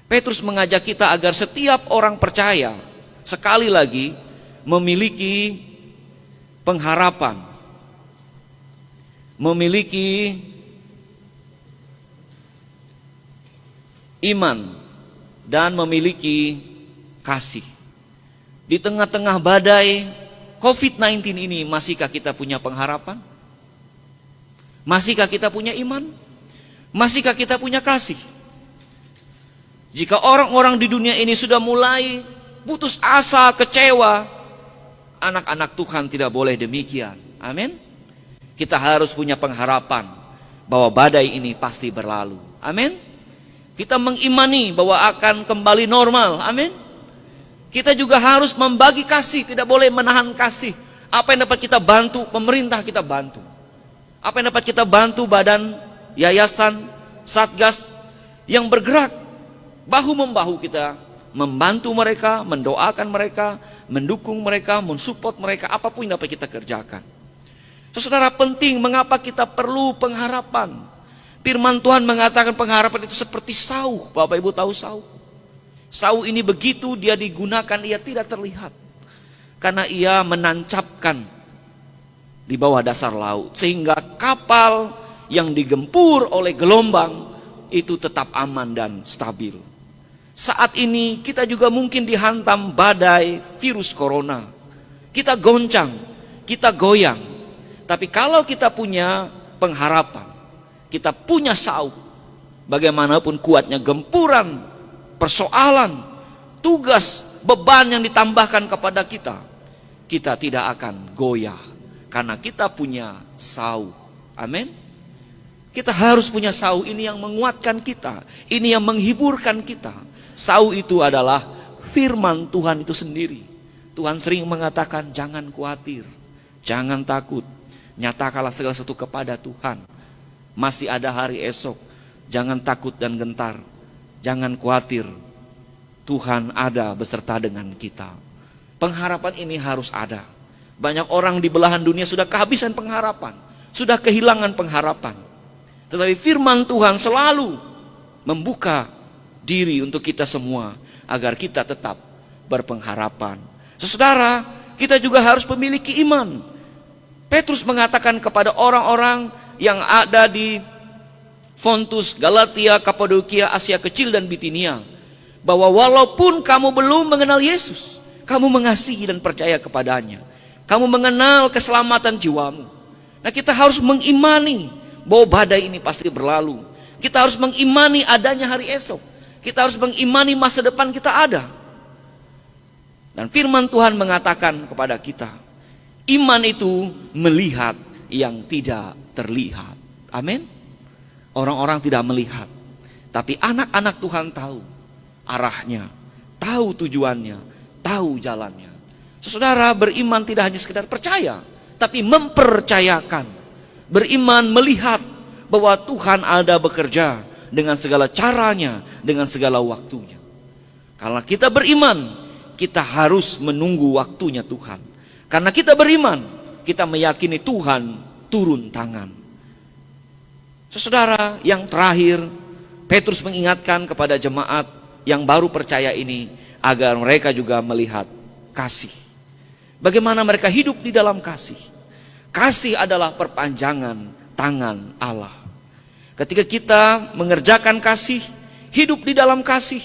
Speaker 7: Petrus mengajak kita agar setiap orang percaya sekali lagi memiliki pengharapan, memiliki iman, dan memiliki kasih. Di tengah-tengah badai COVID-19 ini, masihkah kita punya pengharapan? Masihkah kita punya iman? Masihkah kita punya kasih? Jika orang-orang di dunia ini sudah mulai putus asa, kecewa, anak-anak Tuhan tidak boleh demikian. Amin. Kita harus punya pengharapan bahwa badai ini pasti berlalu. Amin. Kita mengimani bahwa akan kembali normal. Amin. Kita juga harus membagi kasih, tidak boleh menahan kasih. Apa yang dapat kita bantu, pemerintah kita bantu. Apa yang dapat kita bantu, badan, yayasan, satgas yang bergerak bahu-membahu, kita membantu mereka, mendoakan mereka, mendukung mereka, mensupport mereka, apapun yang dapat kita kerjakan. Saudara, penting mengapa kita perlu pengharapan. Firman Tuhan mengatakan pengharapan itu seperti sauh. Bapak Ibu tahu sauh? Sauh ini begitu dia digunakan, ia tidak terlihat. Karena ia menancapkan di bawah dasar laut. Sehingga kapal yang digempur oleh gelombang itu tetap aman dan stabil. Saat ini kita juga mungkin dihantam badai virus corona. Kita goncang, kita goyang. Tapi kalau kita punya pengharapan, kita punya sauh, bagaimanapun kuatnya gempuran, persoalan, tugas, beban yang ditambahkan kepada kita, kita tidak akan goyah. Karena kita punya sauh. Amin. Kita harus punya sauh, ini yang menguatkan kita, ini yang menghiburkan kita. Sauh itu adalah firman Tuhan itu sendiri. Tuhan sering mengatakan, jangan khawatir, jangan takut, nyatakanlah segala sesuatu kepada Tuhan. Masih ada hari esok, jangan takut dan gentar, jangan khawatir, Tuhan ada beserta dengan kita. Pengharapan ini harus ada. Banyak orang di belahan dunia sudah kehabisan pengharapan, sudah kehilangan pengharapan. Tetapi firman Tuhan selalu membuka diri untuk kita semua agar kita tetap berpengharapan. Saudara, kita juga harus memiliki iman. Petrus mengatakan kepada orang-orang yang ada di Fontus, Galatia, Kapadokia, Asia Kecil dan Bitinia, bahwa walaupun kamu belum mengenal Yesus, kamu mengasihi dan percaya kepadanya, kamu mengenal keselamatan jiwamu. Nah, kita harus mengimani bahwa badai ini pasti berlalu. Kita harus mengimani adanya hari esok. Kita harus mengimani masa depan kita ada. Dan firman Tuhan mengatakan kepada kita, iman itu melihat yang tidak terlihat. Amin. Orang-orang tidak melihat, tapi anak-anak Tuhan tahu arahnya, tahu tujuannya, tahu jalannya. Saudara, beriman tidak hanya sekedar percaya, tapi mempercayakan. Beriman melihat bahwa Tuhan ada bekerja dengan segala caranya, dengan segala waktunya. Karena kita beriman, kita harus menunggu waktunya Tuhan. Karena kita beriman, kita meyakini Tuhan turun tangan. Saudara, yang terakhir, Petrus mengingatkan kepada jemaat yang baru percaya ini agar mereka juga melihat kasih. Bagaimana mereka hidup di dalam kasih. Kasih adalah perpanjangan tangan Allah. Ketika kita mengerjakan kasih, hidup di dalam kasih,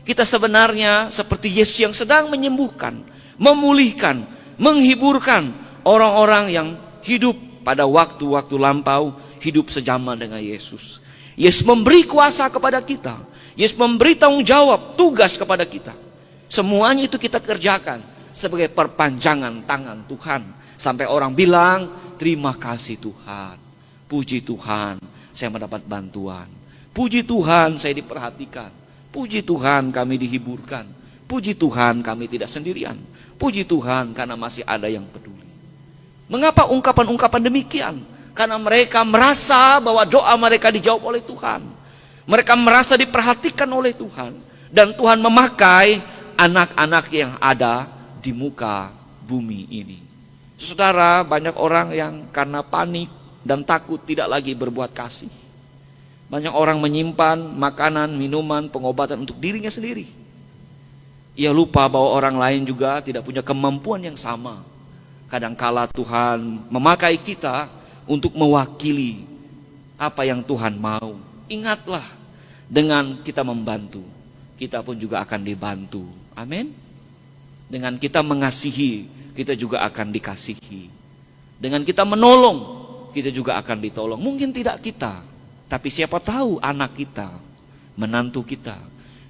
Speaker 7: kita sebenarnya seperti Yesus yang sedang menyembuhkan, memulihkan, menghiburkan orang-orang yang hidup pada waktu-waktu lampau, hidup sejaman dengan Yesus. Yesus memberi kuasa kepada kita. Yesus memberi tanggung jawab, tugas kepada kita. Semuanya itu kita kerjakan sebagai perpanjangan tangan Tuhan. Sampai orang bilang, terima kasih Tuhan. Puji Tuhan, saya mendapat bantuan. Puji Tuhan, saya diperhatikan. Puji Tuhan, kami dihiburkan. Puji Tuhan, kami tidak sendirian. Puji Tuhan, karena masih ada yang peduli. Mengapa ungkapan-ungkapan demikian? Karena mereka merasa bahwa doa mereka dijawab oleh Tuhan. Mereka merasa diperhatikan oleh Tuhan. Dan Tuhan memakai anak-anak yang ada di muka bumi ini. Saudara, banyak orang yang karena panik dan takut tidak lagi berbuat kasih. Banyak orang menyimpan makanan, minuman, pengobatan untuk dirinya sendiri. Ia lupa bahwa orang lain juga tidak punya kemampuan yang sama. Kadangkala Tuhan memakai kita untuk mewakili apa yang Tuhan mau. Ingatlah, dengan kita membantu, kita pun juga akan dibantu. Amin. Dengan kita mengasihi, kita juga akan dikasihi. Dengan kita menolong, kita juga akan ditolong. Mungkin tidak kita, tapi siapa tahu anak kita, menantu kita,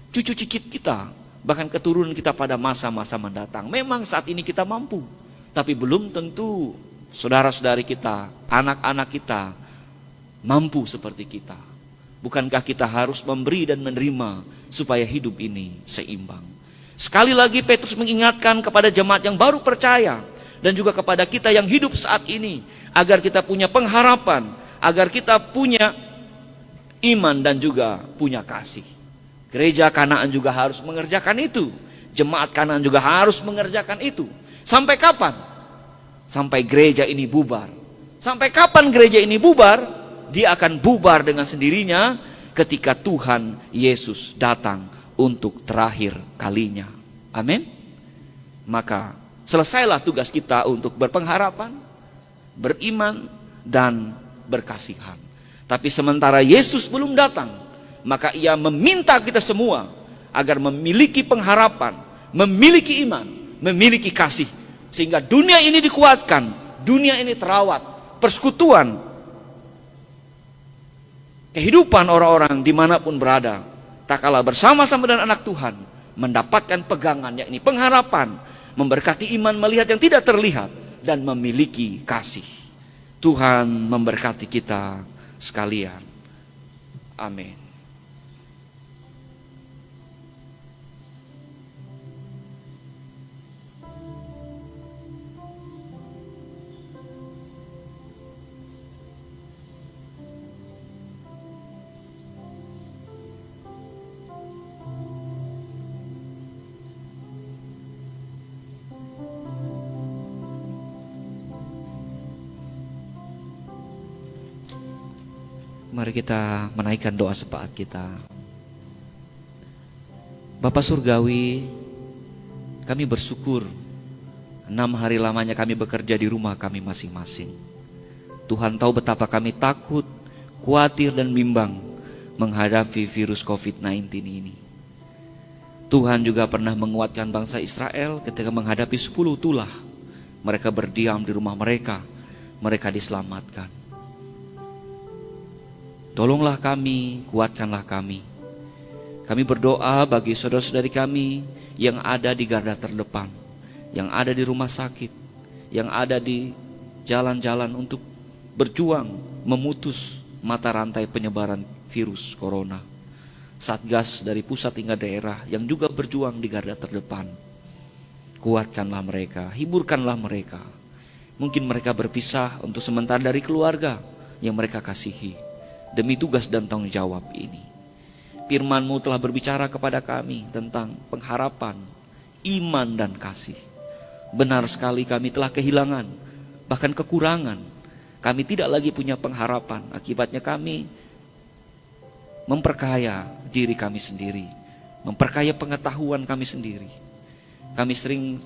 Speaker 7: cucu cicit kita, bahkan keturunan kita pada masa-masa mendatang. Memang saat ini kita mampu, tapi belum tentu saudara-saudari kita, anak-anak kita mampu seperti kita. Bukankah kita harus memberi dan menerima supaya hidup ini seimbang? Sekali lagi Petrus mengingatkan kepada jemaat yang baru percaya dan juga kepada kita yang hidup saat ini, agar kita punya pengharapan, agar kita punya iman dan juga punya kasih. Gereja Kanaan juga harus mengerjakan itu. Jemaat Kanaan juga harus mengerjakan itu. Sampai kapan? Sampai gereja ini bubar. Sampai kapan gereja ini bubar? Dia akan bubar dengan sendirinya ketika Tuhan Yesus datang untuk terakhir kalinya. Amin. Maka selesailah tugas kita untuk berpengharapan, beriman, dan berkasihan. Tapi sementara Yesus belum datang, maka ia meminta kita semua agar memiliki pengharapan, memiliki iman, memiliki kasih. Sehingga dunia ini dikuatkan, dunia ini terawat, persekutuan, kehidupan orang-orang dimanapun berada, tak kalah bersama-sama dengan anak Tuhan, mendapatkan pegangan, yakni pengharapan, memberkati iman melihat yang tidak terlihat, dan memiliki kasih. Tuhan memberkati kita sekalian. Amin. Mari kita menaikkan doa sepakat kita. Bapa Surgawi, kami bersyukur 6 hari lamanya kami bekerja di rumah kami masing-masing. Tuhan tahu betapa kami takut, khawatir dan bimbang menghadapi virus COVID-19 ini. Tuhan juga pernah menguatkan bangsa Israel ketika menghadapi 10 tulah. Mereka berdiam di rumah mereka, mereka diselamatkan. Tolonglah kami, kuatkanlah kami. Kami berdoa bagi saudara-saudari kami yang ada di garda terdepan, yang ada di rumah sakit, yang ada di jalan-jalan untuk berjuang memutus mata rantai penyebaran virus corona. Satgas dari pusat hingga daerah yang juga berjuang di garda terdepan. Kuatkanlah mereka, hiburkanlah mereka. Mungkin mereka berpisah untuk sementara dari keluarga yang mereka kasihi, demi tugas dan tanggung jawab ini. Firman-Mu telah berbicara kepada kami tentang pengharapan, iman dan kasih. Benar sekali kami telah kehilangan, bahkan kekurangan. Kami tidak lagi punya pengharapan. Akibatnya kami memperkaya diri kami sendiri, memperkaya pengetahuan kami sendiri. Kami sering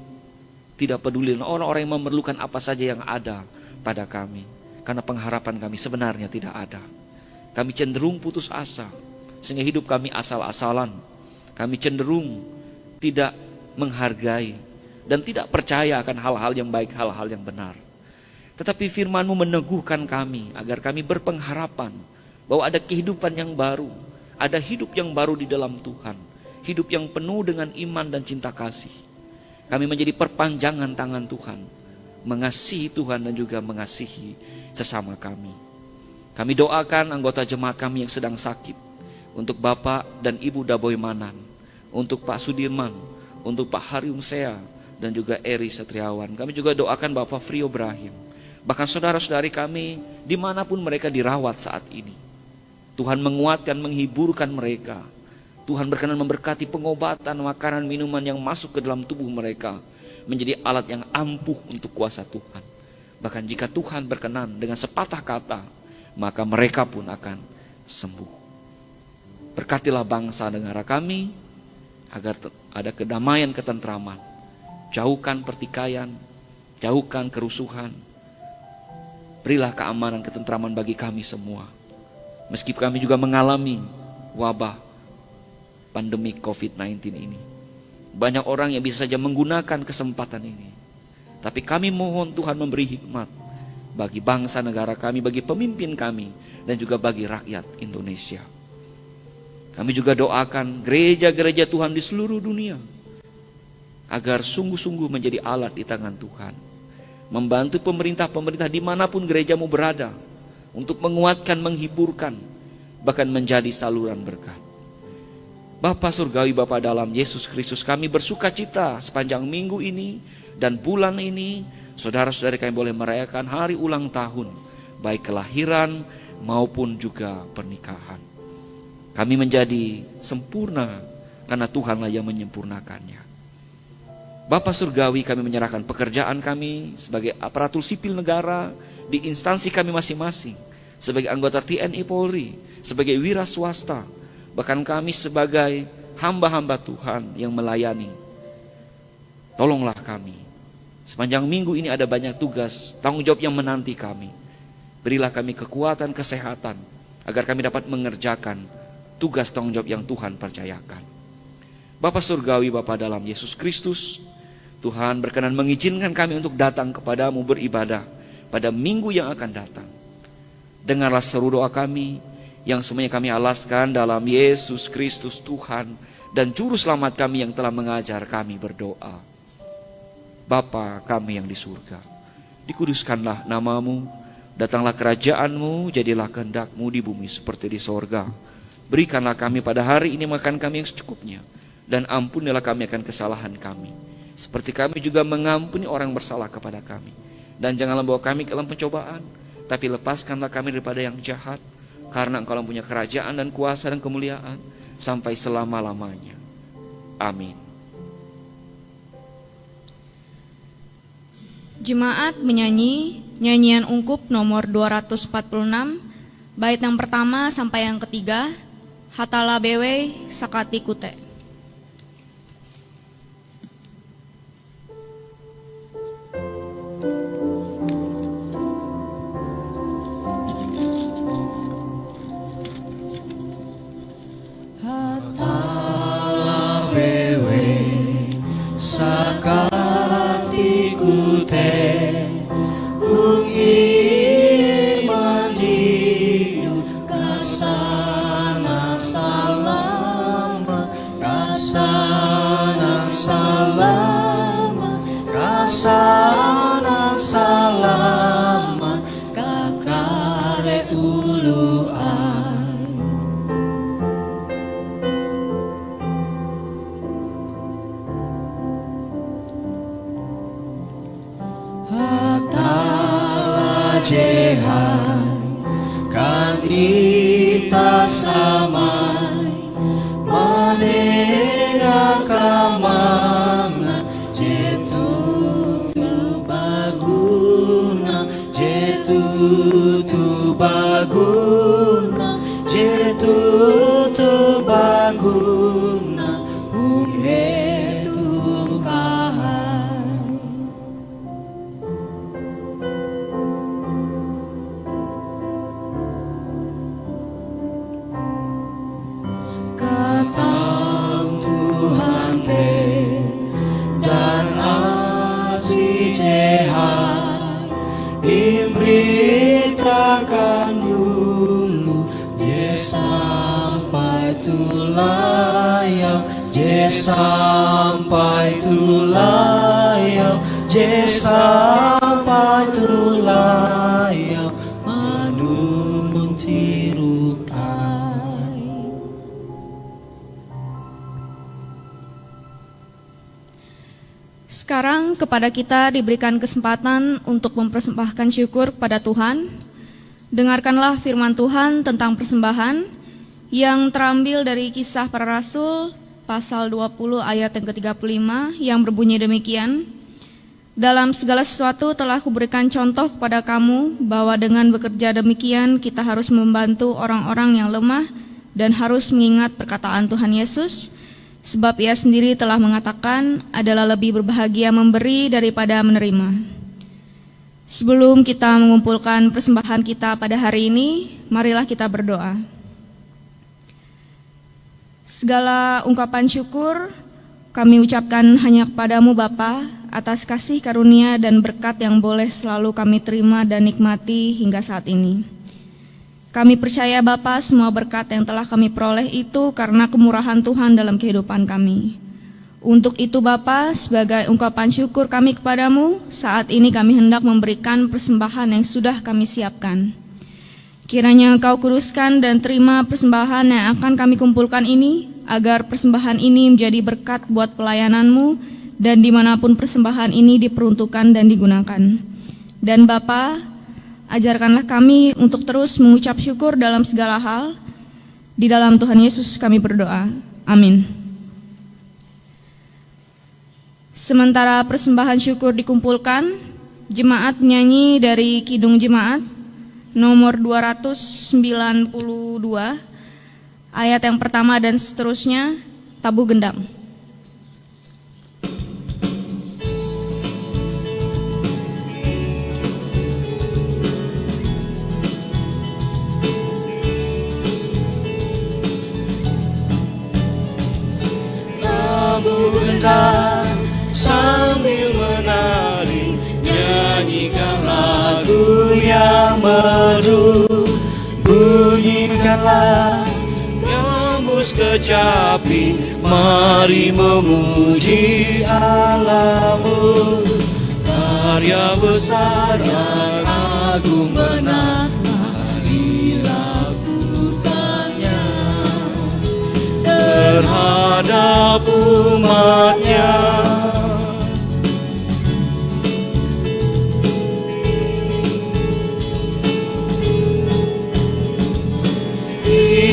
Speaker 7: tidak peduli dengan orang-orang yang memerlukan apa saja yang ada pada kami, karena pengharapan kami sebenarnya tidak ada. Kami cenderung putus asa, sehingga hidup kami asal-asalan. Kami cenderung tidak menghargai dan tidak percaya akan hal-hal yang baik, hal-hal yang benar. Tetapi firman-Mu meneguhkan kami agar kami berpengharapan bahwa ada kehidupan yang baru, ada hidup yang baru di dalam Tuhan, hidup yang penuh dengan iman dan cinta kasih. Kami menjadi perpanjangan tangan Tuhan, mengasihi Tuhan dan juga mengasihi sesama kami. Kami doakan anggota jemaat kami yang sedang sakit, untuk Bapak dan Ibu Daboy Manan, untuk Pak Sudirman, untuk Pak Haryung Sea, dan juga Eri Satriawan. Kami juga doakan Bapak Frio Ibrahim, bahkan saudara-saudari kami dimanapun mereka dirawat saat ini. Tuhan menguatkan, menghiburkan mereka. Tuhan berkenan memberkati pengobatan, makanan, minuman yang masuk ke dalam tubuh mereka, menjadi alat yang ampuh untuk kuasa Tuhan. Bahkan jika Tuhan berkenan dengan sepatah kata, maka mereka pun akan sembuh. Berkatilah bangsa negara kami, agar ada kedamaian, ketentraman. Jauhkan pertikaian, jauhkan kerusuhan. Berilah keamanan, ketentraman bagi kami semua. Meski kami juga mengalami wabah pandemi COVID-19 ini. Banyak orang yang bisa saja menggunakan kesempatan ini. Tapi kami mohon Tuhan memberi hikmat bagi bangsa negara kami, bagi pemimpin kami, dan juga bagi rakyat Indonesia. Kami juga doakan gereja-gereja Tuhan di seluruh dunia, agar sungguh-sungguh menjadi alat di tangan Tuhan. Membantu pemerintah-pemerintah dimanapun gerejamu berada, untuk menguatkan, menghiburkan, bahkan menjadi saluran berkat. Bapa Surgawi, Bapa dalam Yesus Kristus, kami bersuka cita sepanjang minggu ini dan bulan ini. Saudara-saudari kami boleh merayakan hari ulang tahun, baik kelahiran maupun juga pernikahan. Kami menjadi sempurna karena Tuhanlah yang menyempurnakannya. Bapa Surgawi, kami menyerahkan pekerjaan kami sebagai aparatur sipil negara di instansi kami masing-masing, sebagai anggota TNI Polri, sebagai wira swasta, bahkan kami sebagai hamba-hamba Tuhan yang melayani. Tolonglah kami. Sepanjang minggu ini ada banyak tugas, tanggung jawab yang menanti kami. Berilah kami kekuatan, kesehatan, agar kami dapat mengerjakan tugas tanggung jawab yang Tuhan percayakan. Bapa Surgawi, Bapa dalam Yesus Kristus, Tuhan berkenan mengizinkan kami untuk datang kepadamu beribadah pada minggu yang akan datang. Dengarlah seru doa kami yang semuanya kami alaskan dalam Yesus Kristus Tuhan dan Juru Selamat kami yang telah mengajar kami berdoa. Bapa kami yang di surga, dikuduskanlah namamu, datanglah kerajaanmu, jadilah kehendakmu di bumi seperti di sorga. Berikanlah kami pada hari ini makan kami yang secukupnya, dan ampunilah kami akan kesalahan kami, seperti kami juga mengampuni orang bersalah kepada kami. Dan janganlah bawa kami ke dalam pencobaan, tapi lepaskanlah kami daripada yang jahat, karena Engkau punya kerajaan dan kuasa dan kemuliaan sampai selama-lamanya. Amin.
Speaker 6: Jemaat menyanyi nyanyian ungkup nomor 246, bait yang pertama sampai yang ketiga, Hatala Bewe Sakati Kute.
Speaker 3: Hatala Bewe Sakati Kute, Sanak salama kakare uluan. tulayau, je sampai tulayau, je sampai tulayau, manunun tirukai.
Speaker 6: Sekarang kepada kita diberikan kesempatan untuk mempersembahkan syukur kepada Tuhan. Dengarkanlah firman Tuhan tentang persembahan yang terambil dari Kisah Para Rasul pasal 20 ayat yang ke-35 yang berbunyi demikian. Dalam segala sesuatu telah kuberikan contoh kepada kamu bahwa dengan bekerja demikian kita harus membantu orang-orang yang lemah dan harus mengingat perkataan Tuhan Yesus, sebab Ia sendiri telah mengatakan adalah lebih berbahagia memberi daripada menerima. Sebelum kita mengumpulkan persembahan kita pada hari ini, marilah kita berdoa. Segala ungkapan syukur kami ucapkan hanya kepadamu Bapa, atas kasih karunia dan berkat yang boleh selalu kami terima dan nikmati hingga saat ini. Kami percaya Bapa, semua berkat yang telah kami peroleh itu karena kemurahan Tuhan dalam kehidupan kami. Untuk itu Bapa, sebagai ungkapan syukur kami kepadamu, saat ini kami hendak memberikan persembahan yang sudah kami siapkan. Kiranya Engkau kuduskan dan terima persembahan yang akan kami kumpulkan ini, agar persembahan ini menjadi berkat buat pelayananmu dan dimanapun persembahan ini diperuntukkan dan digunakan. Dan Bapa, ajarkanlah kami untuk terus mengucap syukur dalam segala hal. Di dalam Tuhan Yesus kami berdoa. Amin. Sementara persembahan syukur dikumpulkan, jemaat nyanyi dari Kidung Jemaat nomor 292, ayat yang pertama dan seterusnya, Tabuh Gendang.
Speaker 3: Tabuh gendang sambil menari, nyanyikan lagu yang merdu, bunyikanlah gambus kecapi, mari memuji Allahmu. Karya besar dan agung benar, mari lakukannya terhadap umatnya.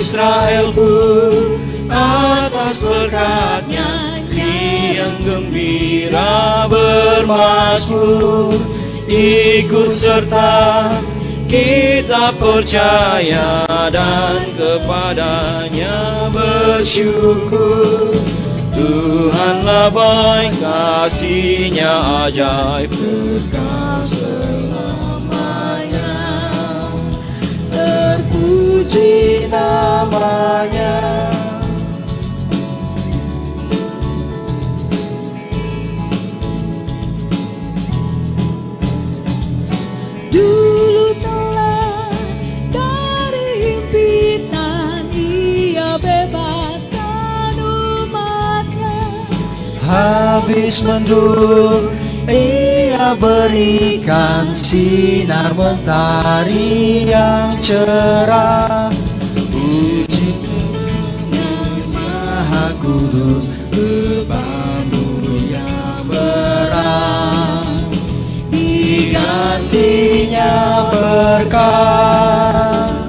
Speaker 3: Israel pun atas berkat-Nya yang gembira bermazmur, ikut serta kita percaya dan kepadanya bersyukur. Tuhanlah baik, kasih-Nya ajaib kekal selamanya, terpuji namanya.
Speaker 4: Dulu telah dari impitan Ia bebaskan umatnya.
Speaker 3: Habis mendung Ia berikan sinar mentari yang cerah. Puji yang Maha Kudus, bebanmu yang berat digantinya berkat.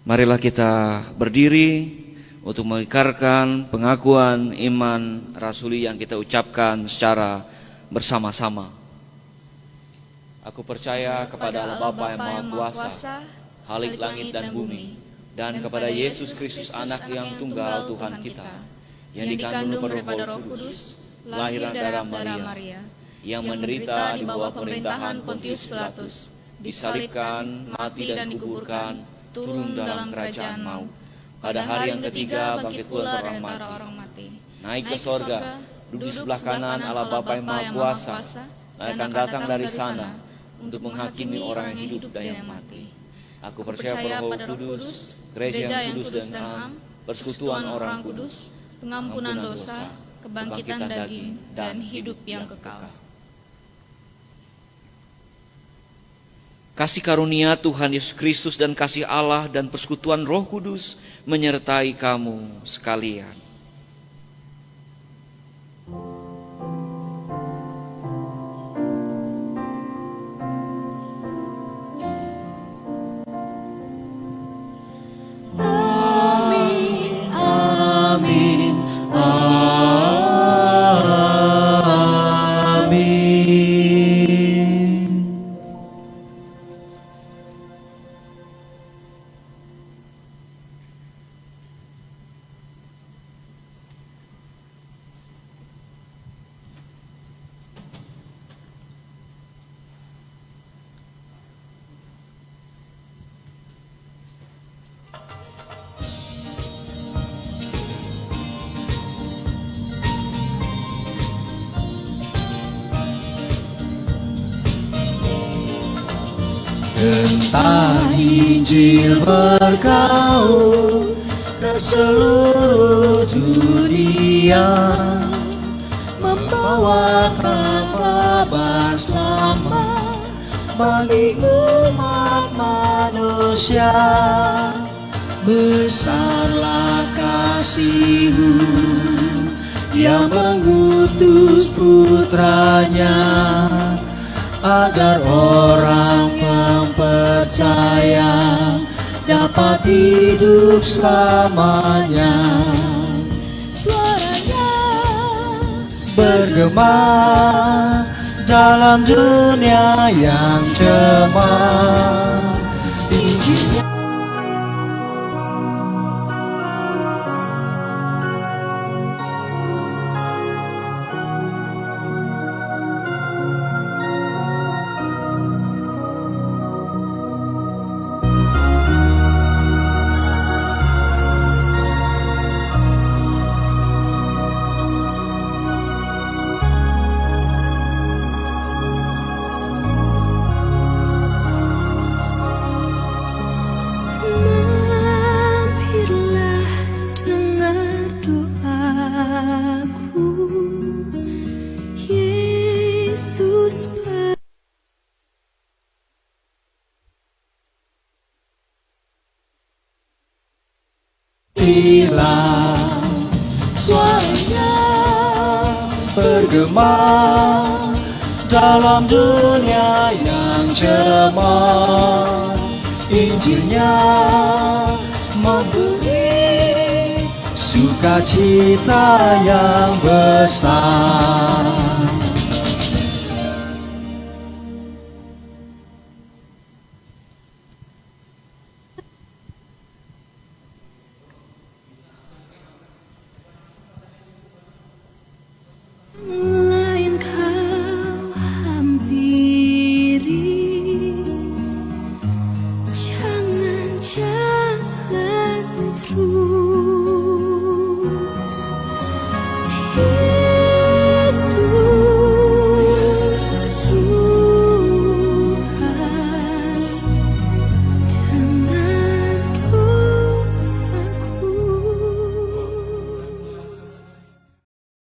Speaker 7: Marilah kita berdiri untuk mengikrarkan pengakuan iman rasuli yang kita ucapkan secara bersama-sama. Aku percaya kepada Allah Bapa yang Maha Kuasa, Khalik langit dan bumi, dan kepada Yesus Kristus anak yang tunggal Tuhan kita, yang dikandung daripada Roh Kudus, lahir dari Maria, yang menderita di bawah pemerintahan Pontius Pilatus, disalibkan, mati dan dikuburkan, turun dalam kerajaan maut. Pada hari yang ketiga bangkit pula dari antara orang mati, naik ke sorga, duduk di sebelah kanan Allah Bapa yang Maha Kuasa, akan datang dari sana untuk menghakimi orang yang hidup dan yang mati. Aku percaya pada Roh Kudus, gereja yang kudus dan am, persekutuan orang kudus, pengampunan dosa, kebangkitan daging, dan hidup yang kekal. Kasih karunia Tuhan Yesus Kristus dan kasih Allah dan persekutuan Roh Kudus menyertai kamu sekalian.
Speaker 3: Entah Injil bergaul ke seluruh dunia, membawakan kabar selamat bagi umat manusia. Besarlah kasih-Mu yang mengutus putranya, agar orang yang percaya dapat hidup selamanya. Suaranya bergema dalam dunia yang cemar. Injilnya suaranya bergema dalam dunia yang cemar. Injilnya memberi sukacita yang besar.